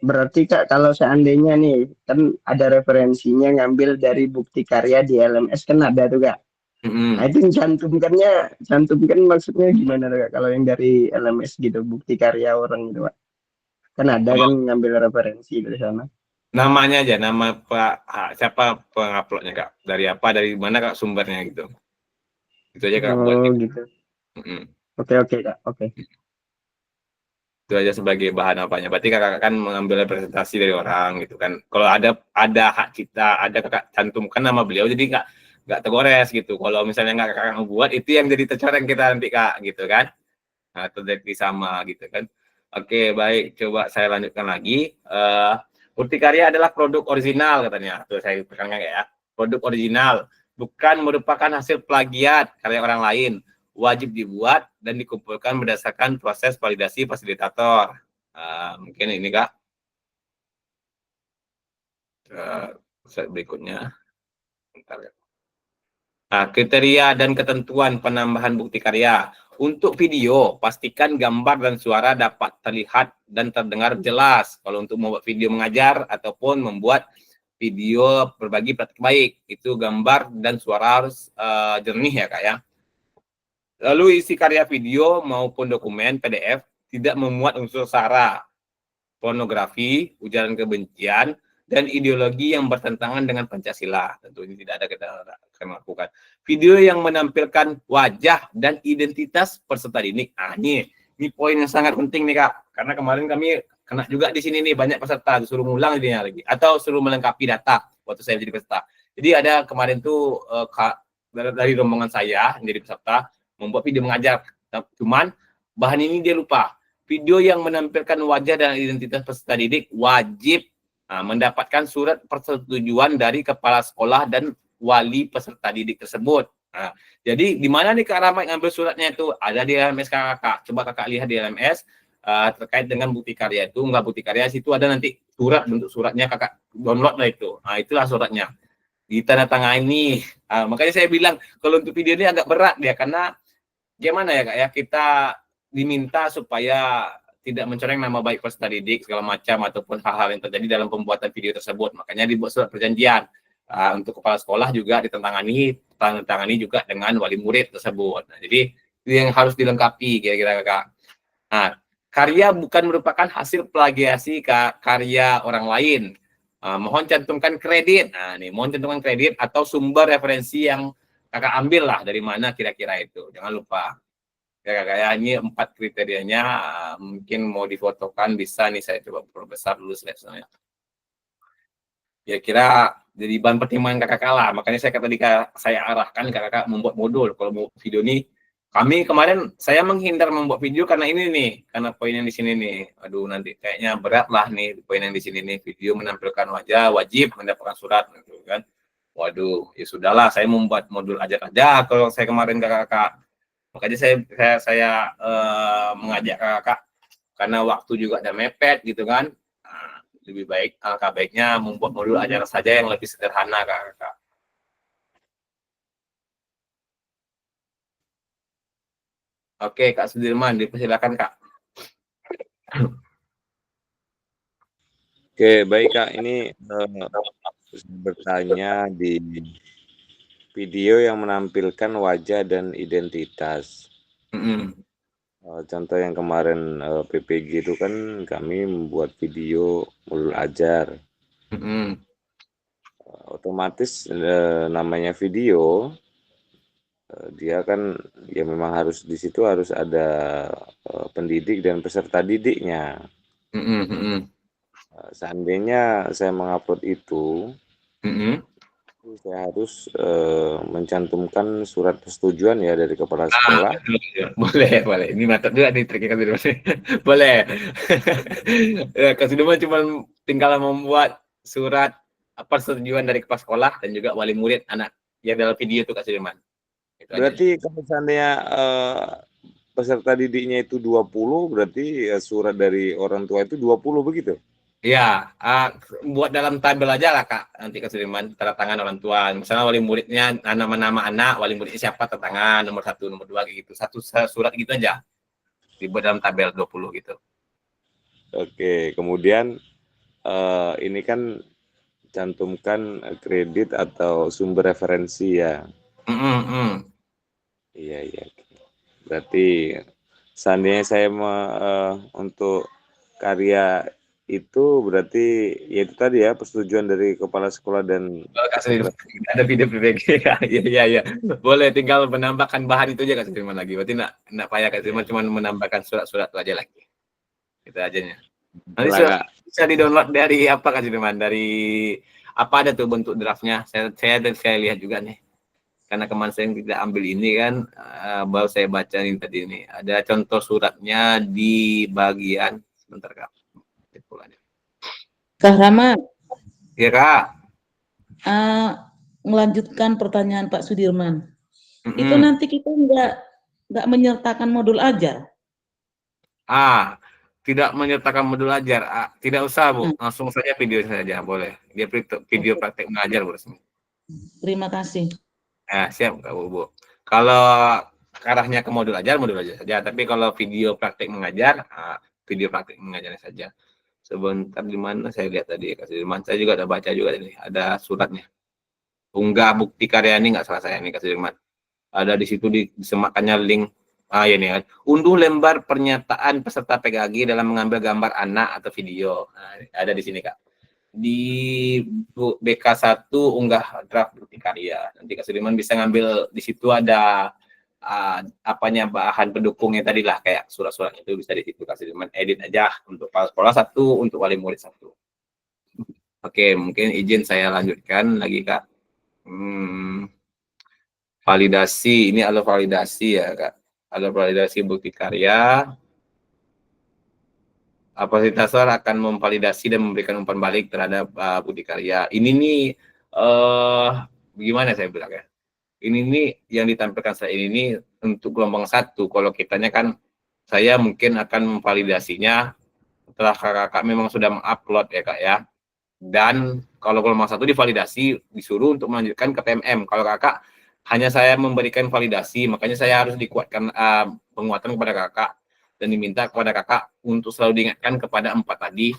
berarti Kak, kalau seandainya nih kan ada referensinya ngambil dari bukti karya di LMS kan ada tuh Kak. Nah itu cantumkan maksudnya gimana tuh Kak, kalau yang dari LMS gitu, bukti karya orang gitu Kak. Kan ada kan ngambil referensi dari sana. Namanya aja, nama siapa penguploadnya Kak, dari apa, dari mana Kak sumbernya gitu. Itu aja Kak buat gitu. Oke Kak, oke. Itu aja sebagai bahan apanya. Berarti kakak kan mengambil representasi dari orang gitu kan. Kalau ada hak cipta, ada kakak cantumkan nama beliau, jadi nggak tergores gitu. Kalau misalnya nggak kakak membuat, itu yang jadi tercoreng kita nanti Kak gitu kan. Nah, terjadi sama gitu kan. Oke, baik, coba saya lanjutkan lagi. Bukti karya adalah produk original katanya. Tuh saya tekankan ya. Produk original bukan merupakan hasil plagiat karya orang lain. Wajib dibuat dan dikumpulkan berdasarkan proses validasi fasilitator. Mungkin ini Kak. Slide berikutnya. Bentar ya. Nah, kriteria dan ketentuan penambahan bukti karya. Untuk video, pastikan gambar dan suara dapat terlihat dan terdengar jelas. Kalau untuk membuat video mengajar ataupun membuat video berbagi praktik baik, itu gambar dan suara harus jernih ya Kak ya. Lalu isi karya video maupun dokumen PDF tidak memuat unsur sara, pornografi, ujaran kebencian, dan ideologi yang bertentangan dengan Pancasila. Tentu ini tidak ada kita akan lakukan. Video yang menampilkan wajah dan identitas peserta didik. Nah, ini poin yang sangat penting nih Kak. Karena kemarin kami kena juga di sini nih, banyak peserta disuruh ngulang dia lagi atau suruh melengkapi data waktu saya jadi peserta. Jadi ada kemarin tuh dari rombongan saya menjadi peserta membuat video mengajar. Cuman bahan ini dia lupa. Video yang menampilkan wajah dan identitas peserta didik wajib mendapatkan surat persetujuan dari kepala sekolah dan wali peserta didik tersebut. Nah, jadi di mana nih Kak Ramai ngambil suratnya itu? Ada di LMS Kakak. Coba Kakak lihat di LMS terkait dengan bukti karya itu. Enggak, bukti karya situ ada nanti surat, bentuk suratnya Kakak download lah itu. Nah, itulah suratnya. Ditandatangani. Makanya saya bilang kalau untuk video ini agak berat dia, karena gimana ya Kak ya, kita diminta supaya tidak mencoreng nama baik peserta didik segala macam ataupun hal-hal yang terjadi dalam pembuatan video tersebut. Makanya dibuat surat perjanjian. Untuk kepala sekolah juga ditandatangani juga dengan wali murid tersebut. Nah, jadi itu yang harus dilengkapi kira-kira Kak. Nah, karya bukan merupakan hasil plagiasi karya orang lain. Mohon cantumkan kredit. Nah, nih mohon cantumkan kredit atau sumber referensi yang Kakak ambil lah dari mana kira-kira itu. Jangan lupa. Kayak ini 4 kriterianya, mungkin mau difotokan bisa nih, saya coba perbesar dulu slide-nya. Ya kira jadi bahan pertimbangan kakak lah, makanya saya arahkan kakak membuat modul. Kalau mau video ini, kami kemarin saya menghindar membuat video karena ini nih, karena poin yang di sini nih. Aduh, nanti kayaknya berat lah nih poin yang di sini nih, video menampilkan wajah wajib mendapatkan surat gitu kan. Waduh, ya sudahlah, saya membuat modul aja kalau saya kemarin kakak. Makanya saya mengajak kakak karena waktu juga ada mepet gitu kan. Lebih baik baiknya membuat modul ajar saja yang lebih sederhana kakak. Oke Kak Sudirman, dipersilakan Kak. Oke, baik Kak, ini bertanya di video yang menampilkan wajah dan identitas. Contoh yang kemarin PPG itu kan kami membuat video modul ajar. Otomatis namanya video dia kan ya memang harus di situ harus ada pendidik dan peserta didiknya. Seandainya saya mengupload itu, saya harus mencantumkan surat persetujuan ya dari kepala sekolah. Boleh. Ini mantap juga nih triknya Kak Sudirman. Boleh. Kak Sudirman cuma tinggal membuat surat persetujuan dari kepala sekolah dan juga wali murid anak yang dalam video itu Kak Sudirman. Itu berarti kalau seandainya peserta didiknya itu 20, berarti surat dari orang tua itu 20 begitu? Iya, buat dalam tabel aja lah Kak, nanti Kak Sudirman, tanda tangan orang tua. Misalnya wali muridnya, nama-nama anak, wali muridnya siapa, tanda tangan, nomor 1, nomor 2, gitu. Satu surat gitu aja, dibuat dalam tabel 20 gitu. Oke, kemudian ini kan cantumkan kredit atau sumber referensi ya. Iya. Berarti seandainya saya untuk karya itu berarti ya itu tadi ya persetujuan dari kepala sekolah dan ada video PPG. Iya. Boleh tinggal menambahkan bahan itu aja Kak Sudirman lagi. Berarti enggak payah Kak Sudirman, cuma menambahkan surat-surat aja lagi. Itu ajanya. Nanti bisa di-download dari apa Kak Sudirman? Dari apa ada tuh bentuk draftnya? Saya lihat juga nih. Karena kemarin saya tidak ambil ini kan, baru saya baca ini tadi ini. Ada contoh suratnya di bagian sebentar Kak. Kak Rama. Iya Kak. Melanjutkan pertanyaan Pak Sudirman. Itu nanti kita nggak menyertakan modul ajar. Tidak menyertakan modul ajar. Tidak usah Bu, langsung saja video saja boleh. Dia video praktek mengajar Bu. Terima kasih. Siap Kak Bu. Kalau arahnya ke modul ajar saja. Tapi kalau video praktek mengajar, video praktek mengajarnya saja. Sebentar di mana saya lihat tadi Kak Sudirman, saya juga ada baca juga ini, ada suratnya. Unggah bukti karya ini nggak salah saya nih Kak Sudirman. Ada di situ disematkannya link. Ya nih kan. Unduh lembar pernyataan peserta PKG dalam mengambil gambar anak atau video. Ada di sini Kak. Di BK1 unggah draft bukti karya. Nanti Kak Sudirman bisa ngambil di situ ada bahan pendukungnya tadi lah, kayak surat-surat itu bisa di situ Kak Sudirman edit aja untuk kepala sekolah 1, untuk wali murid 1. Oke, mungkin izin saya lanjutkan lagi Kak. Validasi, ini alur validasi ya Kak. Alur validasi bukti karya. Fasilitator akan memvalidasi dan memberikan umpan balik terhadap bukti karya. Ini nih gimana saya bilang ya? Ini nih yang ditampilkan saya ini untuk gelombang 1. Kalau kitanya kan saya mungkin akan memvalidasinya setelah kakak memang sudah mengupload ya Kak ya. Dan kalau gelombang 1 divalidasi disuruh untuk melanjutkan ke PMM. Kalau kakak hanya saya memberikan validasi, makanya saya harus dikuatkan penguatan kepada kakak dan diminta kepada kakak untuk selalu diingatkan kepada 4 tadi.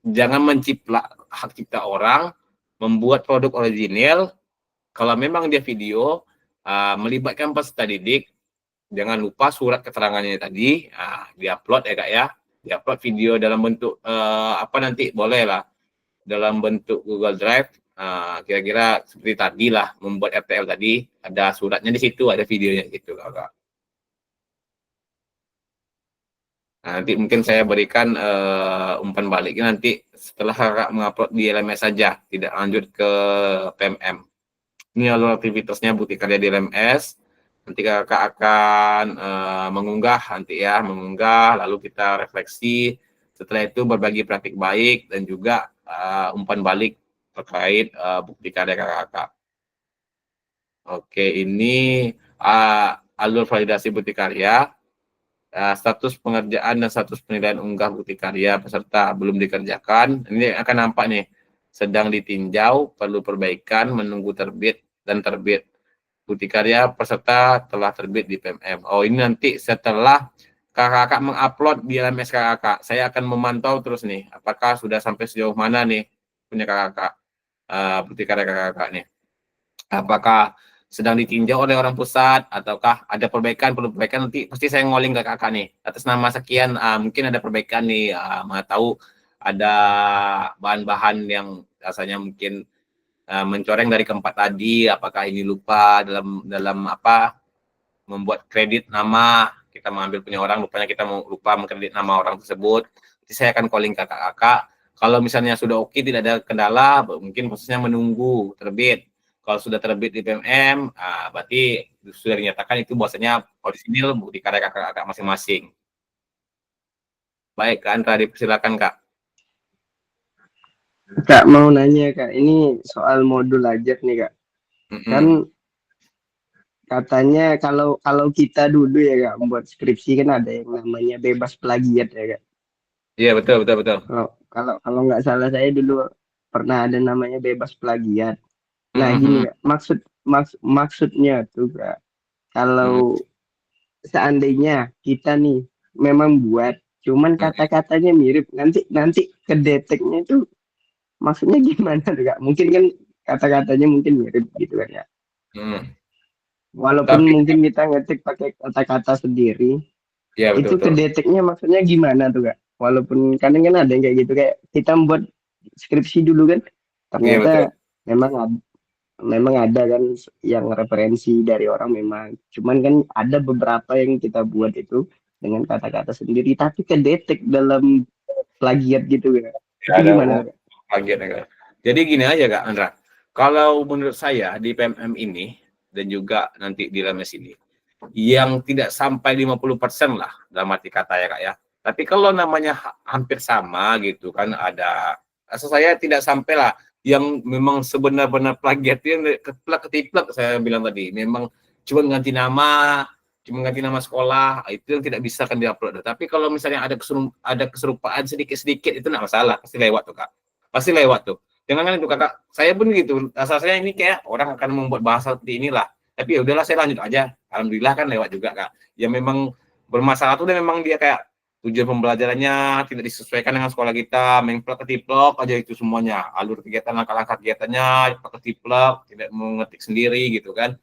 Jangan menciplak hak cipta orang, membuat produk original. Kalau memang dia video, melibatkan peserta didik, jangan lupa surat keterangannya tadi, diupload ya Kak ya. Diupload video dalam bentuk, nanti boleh lah. Dalam bentuk Google Drive, kira-kira seperti tadi lah, membuat RTL tadi, ada suratnya di situ, ada videonya gitu Kak. Nanti mungkin saya berikan umpan baliknya nanti setelah kakak mengupload di LMS saja, tidak lanjut ke PMM. Ini alur aktivitasnya bukti karya di LMS. Nanti kakak akan mengunggah lalu kita refleksi. Setelah itu berbagi praktik baik dan juga umpan balik terkait bukti karya kakak. Oke, ini alur validasi bukti karya. Status pengerjaan dan status penilaian unggah bukti karya peserta belum dikerjakan. Ini akan nampak nih, sedang ditinjau, perlu perbaikan, menunggu terbit dan terbit. Bukti karya peserta telah terbit di PMM. Ini nanti setelah kakak mengupload di LMS kakak, saya akan memantau terus nih, apakah sudah sampai sejauh mana nih punya kakak bukti karya kakak nih. Apakah sedang ditinjau oleh orang pusat ataukah ada perbaikan, perlu perbaikan, nanti pasti saya ngoling ke kakak nih atas nama sekian, mungkin ada perbaikan nih, mana tahu ada bahan-bahan yang rasanya mungkin mencoreng dari keempat tadi, apakah ini lupa dalam apa membuat kredit nama, kita mengambil punya orang, rupanya kita mau lupa mengkredit nama orang tersebut. Jadi saya akan calling kakak-kakak. Kalau misalnya sudah oke, tidak ada kendala, mungkin prosesnya menunggu terbit. Kalau sudah terbit di PMM, berarti sudah dinyatakan itu bahwasanya orisinil bukti karya kakak-kakak masing-masing. Baik, Kak Andra, dipersilakan Kak. Kak mau nanya Kak, ini soal modul ajar nih Kak. Kan katanya kalau kita dulu ya Kak membuat skripsi kan ada yang namanya bebas plagiat ya Kak. Iya betul. Kalau nggak salah saya dulu pernah ada namanya bebas plagiat. Nah gini Kak, maksudnya tuh Kak, kalau seandainya kita nih memang buat, cuman kata-katanya mirip, nanti kedeteknya itu maksudnya gimana tuh Kak? Mungkin kan kata-katanya mungkin mirip gitu kan ya. Walaupun mungkin kita ngetik pakai kata-kata sendiri, ya, itu kedeteknya maksudnya gimana tuh Kak? Walaupun kadang kan ada yang kayak gitu, kayak kita membuat skripsi dulu kan, ternyata memang ada kan yang referensi dari orang memang, cuman kan ada beberapa yang kita buat itu dengan kata-kata sendiri, tapi kedetek dalam plagiat gitu Kak. Itu gimana Kak? Plagiat ya Kak. Jadi gini aja Kak Andra, kalau menurut saya di PMM ini dan juga nanti di LMS ini, yang tidak sampai 50% lah dalam arti kata ya Kak ya. Tapi kalau namanya hampir sama gitu kan, ada, asal saya tidak sampai lah yang memang sebenar-benar plagiat yang ketiplak saya bilang tadi, memang cuma ganti nama sekolah, itu yang tidak bisa kan diupload. Tapi kalau misalnya ada keserupaan sedikit-sedikit itu nggak masalah, pasti lewat tuh Kak. Pasti lewat tuh. Jangan itu Kakak, saya pun gitu. Asal saya ini kayak orang akan membuat bahasa seperti inilah. Tapi ya udahlah saya lanjut aja. Alhamdulillah kan lewat juga Kak. Ya memang bermasalah tuh dan memang dia kayak tujuan pembelajarannya tidak disesuaikan dengan sekolah kita, main plek-ketiplek aja itu semuanya. Alur kegiatan, langkah-langkah kegiatannya plek-ketiplek, tidak mengetik sendiri gitu kan.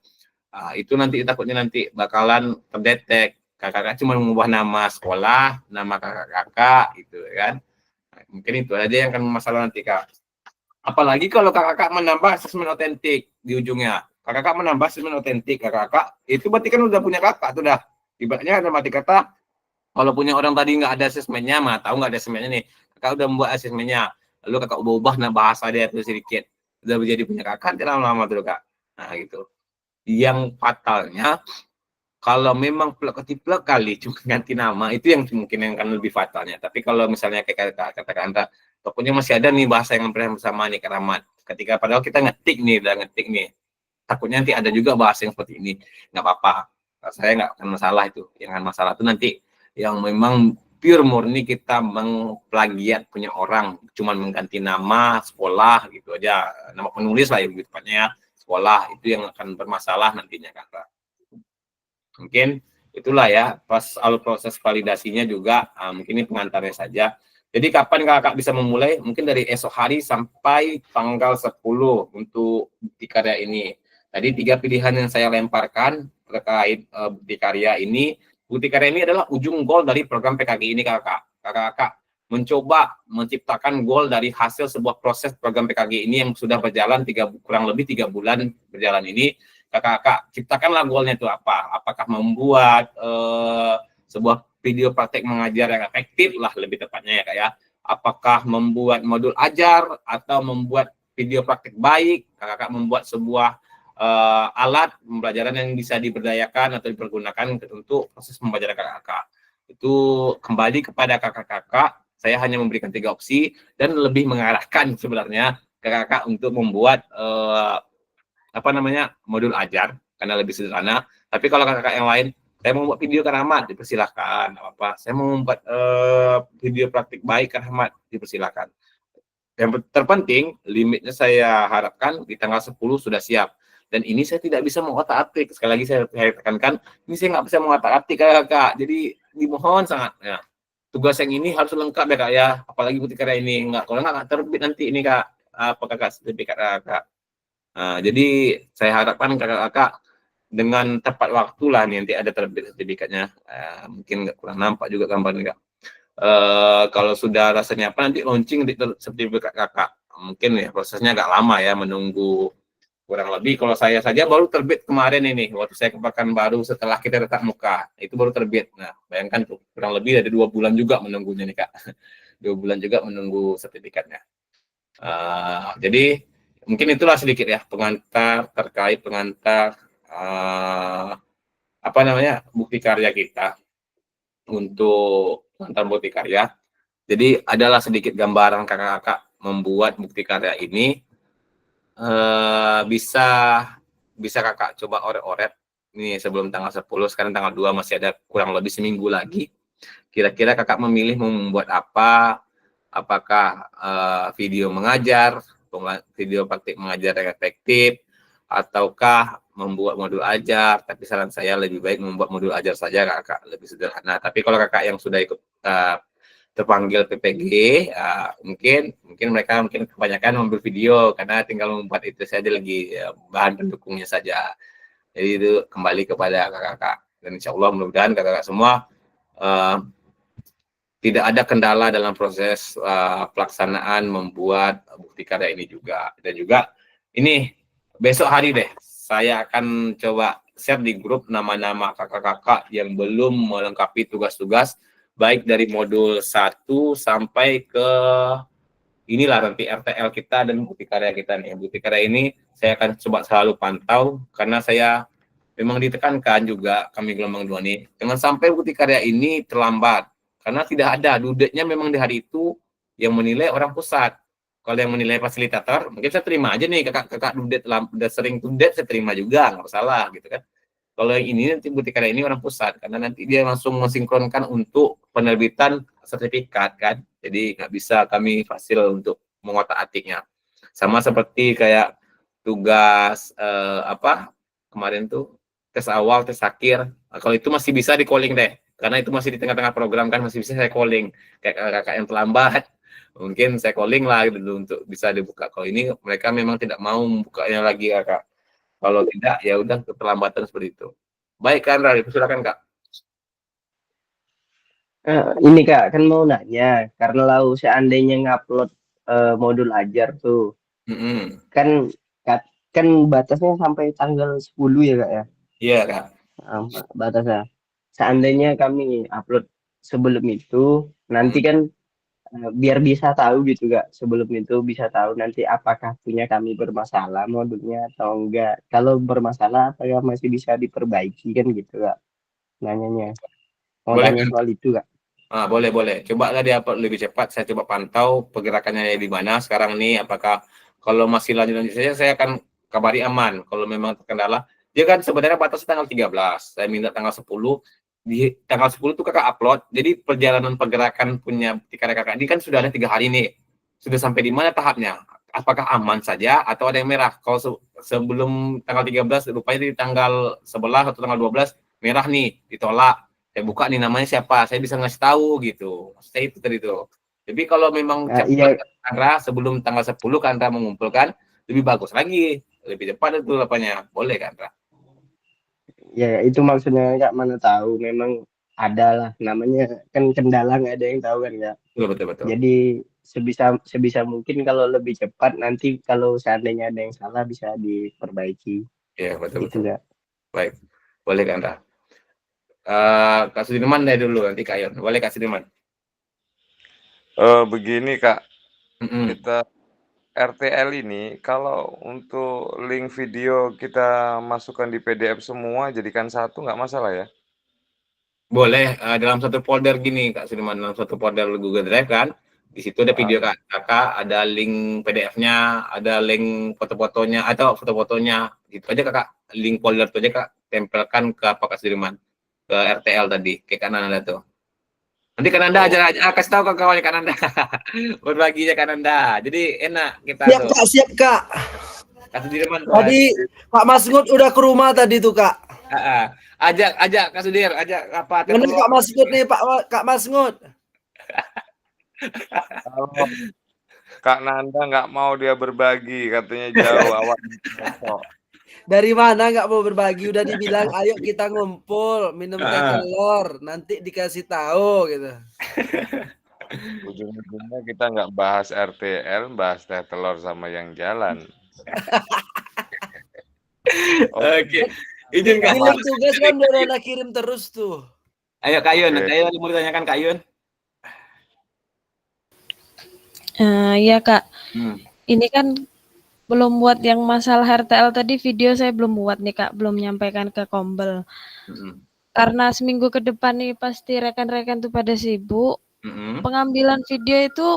Itu nanti takutnya nanti bakalan terdetek. Kakak-kakak cuma mengubah nama sekolah, nama kakak-kakak gitu kan. Mungkin itu aja yang akan masalah nanti Kak. Apalagi kalau kakak-kakak menambah asesmen otentik di ujungnya. Kakak-kakak menambah asesmen otentik kakak-kakak, itu berarti kan udah punya kakak tuh dah. Ibaratnya dalam arti kata, kalau punya orang tadi nggak ada asesmennya, mah tahu nggak ada asesmennya nih, kakak udah membuat asesmennya, lalu kakak ubah nah bahasa dia itu sedikit, udah menjadi punya kakak, tidak lama-lama tuh Kak. Nah gitu. Yang fatalnya, kalau memang plek-ketiplek kali cuma ganti nama, itu yang mungkin yang akan lebih fatalnya. Tapi kalau misalnya kayak katakan Anda, pokoknya masih ada nih bahasa yang bersama nih Keramat. Ketika padahal kita ngetik nih, takutnya nanti ada juga bahasa yang seperti ini, nggak apa-apa. Saya nggak akan masalah itu. Yang akan masalah itu nanti yang memang pure murni kita mengplagiat punya orang, cuman mengganti nama sekolah gitu aja, nama penulis lah yang lebih tepatnya sekolah, itu yang akan bermasalah nantinya Kakak. Mungkin itulah ya pas alur proses validasinya juga, mungkin ini pengantarnya saja. Jadi kapan kakak bisa memulai? Mungkin dari esok hari sampai tanggal 10 untuk bukti karya ini. Tadi 3 pilihan yang saya lemparkan terkait bukti karya ini. Bukti karya ini adalah ujung goal dari program PKG ini kakak. Kakak mencoba menciptakan goal dari hasil sebuah proses program PKG ini yang sudah berjalan kurang lebih 3 bulan berjalan ini. Kakak ciptakanlah goalnya itu apa? Apakah membuat sebuah video praktek mengajar yang efektif lah lebih tepatnya ya Kak ya. Apakah membuat modul ajar atau membuat video praktek baik? Kakak membuat sebuah alat pembelajaran yang bisa diberdayakan atau dipergunakan untuk proses pembelajaran kakak. Itu kembali kepada kakak-kakak. Saya hanya memberikan 3 opsi dan lebih mengarahkan sebenarnya kakak-kakak untuk membuat modul ajar karena lebih sederhana. Tapi kalau kakak yang lain, saya mau membuat video Keramat, dipersilakan. Saya mau membuat video praktik baik Keramat, dipersilakan. Yang terpenting, limitnya saya harapkan di tanggal 10 sudah siap. Dan ini saya tidak bisa mengotak-atik. Sekali lagi saya tekankan, ini saya nggak bisa mengotak-atik kakak. Jadi dimohon sangat. Ya. Tugas yang ini harus lengkap ya Kak ya. Apalagi bukti karya ini. Kalau nggak terbit nanti ini Kak. Apa kakak sertifikat kakak. Jadi saya harapkan kakak-kakak dengan tepat waktu lah nanti ada terbit sertifikatnya. Mungkin nggak kurang nampak juga gambarnya kak. Kalau sudah rasanya apa nanti launching di sertifikat kakak. Mungkin ya prosesnya agak lama ya, menunggu kurang lebih. Kalau saya saja baru terbit kemarin ini waktu saya ke Pekanbaru setelah kita tetap muka itu baru terbit. Nah bayangkan tuh kurang lebih ada 2 bulan juga menunggunya nih kak. 2 bulan juga menunggu sertifikatnya. Jadi mungkin itulah sedikit ya pengantar terkait apa namanya bukti karya kita untuk pengantar bukti karya. Jadi adalah sedikit gambaran kakak-kakak membuat bukti karya ini bisa kakak coba oret-oret ini sebelum tanggal 10, sekarang tanggal 2 masih ada kurang lebih seminggu lagi. Kira-kira kakak memilih membuat apa? Apakah video mengajar, video praktik mengajar yang efektif, ataukah membuat modul ajar? Tapi saran saya lebih baik membuat modul ajar saja kakak, lebih sederhana. Tapi kalau kakak yang sudah ikut terpanggil PPG, mungkin mereka kebanyakan mengambil video karena tinggal membuat itu saja lagi bahan pendukungnya saja. Jadi itu kembali kepada kakak-kakak dan insya Allah mudah-mudahan kakak-kakak semua tidak ada kendala dalam proses pelaksanaan membuat bukti karya ini juga. Dan juga ini besok hari deh saya akan coba share di grup nama-nama kakak-kakak yang belum melengkapi tugas-tugas baik dari modul 1 sampai ke inilah nanti RTL kita dan bukti karya kita nih. Bukti karya ini saya akan coba selalu pantau karena saya memang ditekankan juga kami gelombang 2 nih jangan sampai bukti karya ini terlambat karena tidak ada dudetnya memang di hari itu yang menilai orang pusat. Kalau yang menilai fasilitator mungkin saya terima aja nih kakak dudet udah sering dudet saya terima juga nggak masalah gitu kan. Kalau yang ini nanti bukti karya ini orang pusat karena nanti dia langsung mensinkronkan untuk penerbitan sertifikat kan. Jadi nggak bisa kami fasil untuk mengotak-atiknya. Sama seperti kayak tugas kemarin tuh tes awal, tes akhir. Kalau itu masih bisa di calling deh. Karena itu masih di tengah-tengah program kan masih bisa saya calling. Kayak kakak yang terlambat, mungkin saya calling lah gitu untuk bisa dibuka. Kalau ini mereka memang tidak mau membukanya lagi kakak. Kalau tidak ya udah keterlambatan seperti itu. Baik kan Rari, silakan kak. Ini kak kan mau nanya karena lau seandainya ngupload modul ajar tuh kan batasnya sampai tanggal 10 ya kak ya. Iya kak. Batasnya seandainya kami upload sebelum itu nanti kan biar bisa tahu gitu kak sebelum itu bisa tahu nanti apakah punya kami bermasalah modulnya atau enggak. Kalau bermasalah apakah masih bisa diperbaiki kan gitu kak nanyanya. Mau Boleh tanya kan? soal itu kak. Boleh. Coba lah dia lebih cepat. Saya coba pantau pergerakannya di mana sekarang nih. Apakah kalau masih lanjut saja, saya akan kabari aman. Kalau memang terkendala, dia kan sebenarnya batas tanggal 13. Saya minta tanggal 10. Di tanggal 10 itu kakak upload. Jadi perjalanan pergerakan punya kakak ini kan sudah ada 3 hari nih. Sudah sampai di mana tahapnya? Apakah aman saja atau ada yang merah? Kalau sebelum tanggal 13, rupanya di tanggal 11 atau tanggal 12 merah nih, ditolak. Saya buka nih namanya siapa, saya bisa ngasih tahu gitu. Saya itu tadi tuh. Jadi kalau memang cepat Kandra sebelum tanggal 10 Kandra mengumpulkan lebih bagus lagi, lebih cepat itu apanya. Boleh Kandra. Ya itu maksudnya kak mana tahu memang ada lah namanya kan kendala nggak ada yang tahu kan kak. Betul. Jadi sebisa mungkin kalau lebih cepat nanti kalau seandainya ada yang salah bisa diperbaiki. Iya betul. Kak. Baik, boleh Kandra. Kak Sudirman dari dulu nanti Kak Yon. Boleh Kak Sudirman. Begini Kak, kita RTL ini kalau untuk link video kita masukkan di PDF semua jadikan satu nggak masalah ya? Boleh dalam satu folder gini Kak Sudirman, dalam satu folder Google Drive kan. Di situ ada video kakak, ada link PDF-nya, ada link foto-fotonya atau foto-fotonya. Gitu aja kakak, link folder itu aja kak tempelkan ke Kak Sudirman. Ke RTL tadi, ke kanan Anda tuh. Nanti kan Anda aja kasih tahu ke kawan kan Anda. Berbaginya kan Anda. Jadi enak kita siap, tuh. Siap Kak. Kak Sudirman. Tadi Pak Masngud udah ke rumah tadi tuh Kak. Ajak Kak Sudir, ajak apa? Mana Kak Masngud nih Kak Masngud. Kak Nanda nggak mau dia berbagi, katanya jauh awak besok. Dari mana nggak mau berbagi? Udah dibilang ayo kita ngumpul minum teh telur, nanti dikasih tahu gitu. Ujung-ujungnya kita nggak bahas RTL, bahas teh telur sama yang jalan. Oke. Izin Kak. Kirim tugas kan udah Nanda kirim terus tuh. Ayo Kak Yun, Oke. Kak Yun mau ditanyakan Kak Yun. Iya Kak, Hmm. ini kan belum buat yang masalah RTL tadi, video saya belum buat nih Kak, belum menyampaikan ke Kombel. Mm-mm. Karena seminggu ke depan nih pasti rekan-rekan tuh pada sibuk. Mm-mm. Pengambilan video itu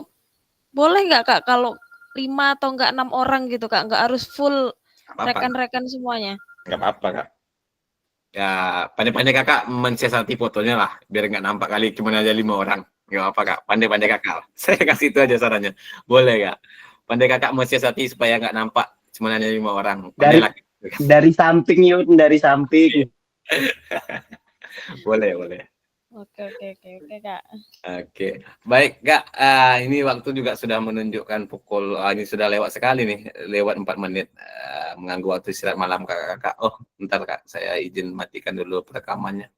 boleh nggak Kak kalau 5 atau enggak 6 orang gitu Kak, nggak harus full Nggak apa-apa. rekan-rekan semuanya. Nggak apa-apa Kak. Ya pandai-pandai Kakak mensiasati fotonya lah, biar nggak nampak kali cuma aja 5 orang. Nggak apa Kak, pandai-pandai Kakak. Saya kasih itu aja sarannya. Boleh Kak. Pandai Kakak mensiasati supaya nggak nampak cuma hanya 5 orang. Pandai lagi. Dari samping Yun, dari samping. Boleh. Oke Kak. Oke, baik Kak. Ini waktu juga sudah menunjukkan pukul, ini sudah lewat sekali nih, lewat 4 menit. Mengganggu waktu istirahat malam kakak-kakak. Oh, bentar Kak, saya izin matikan dulu perekamannya.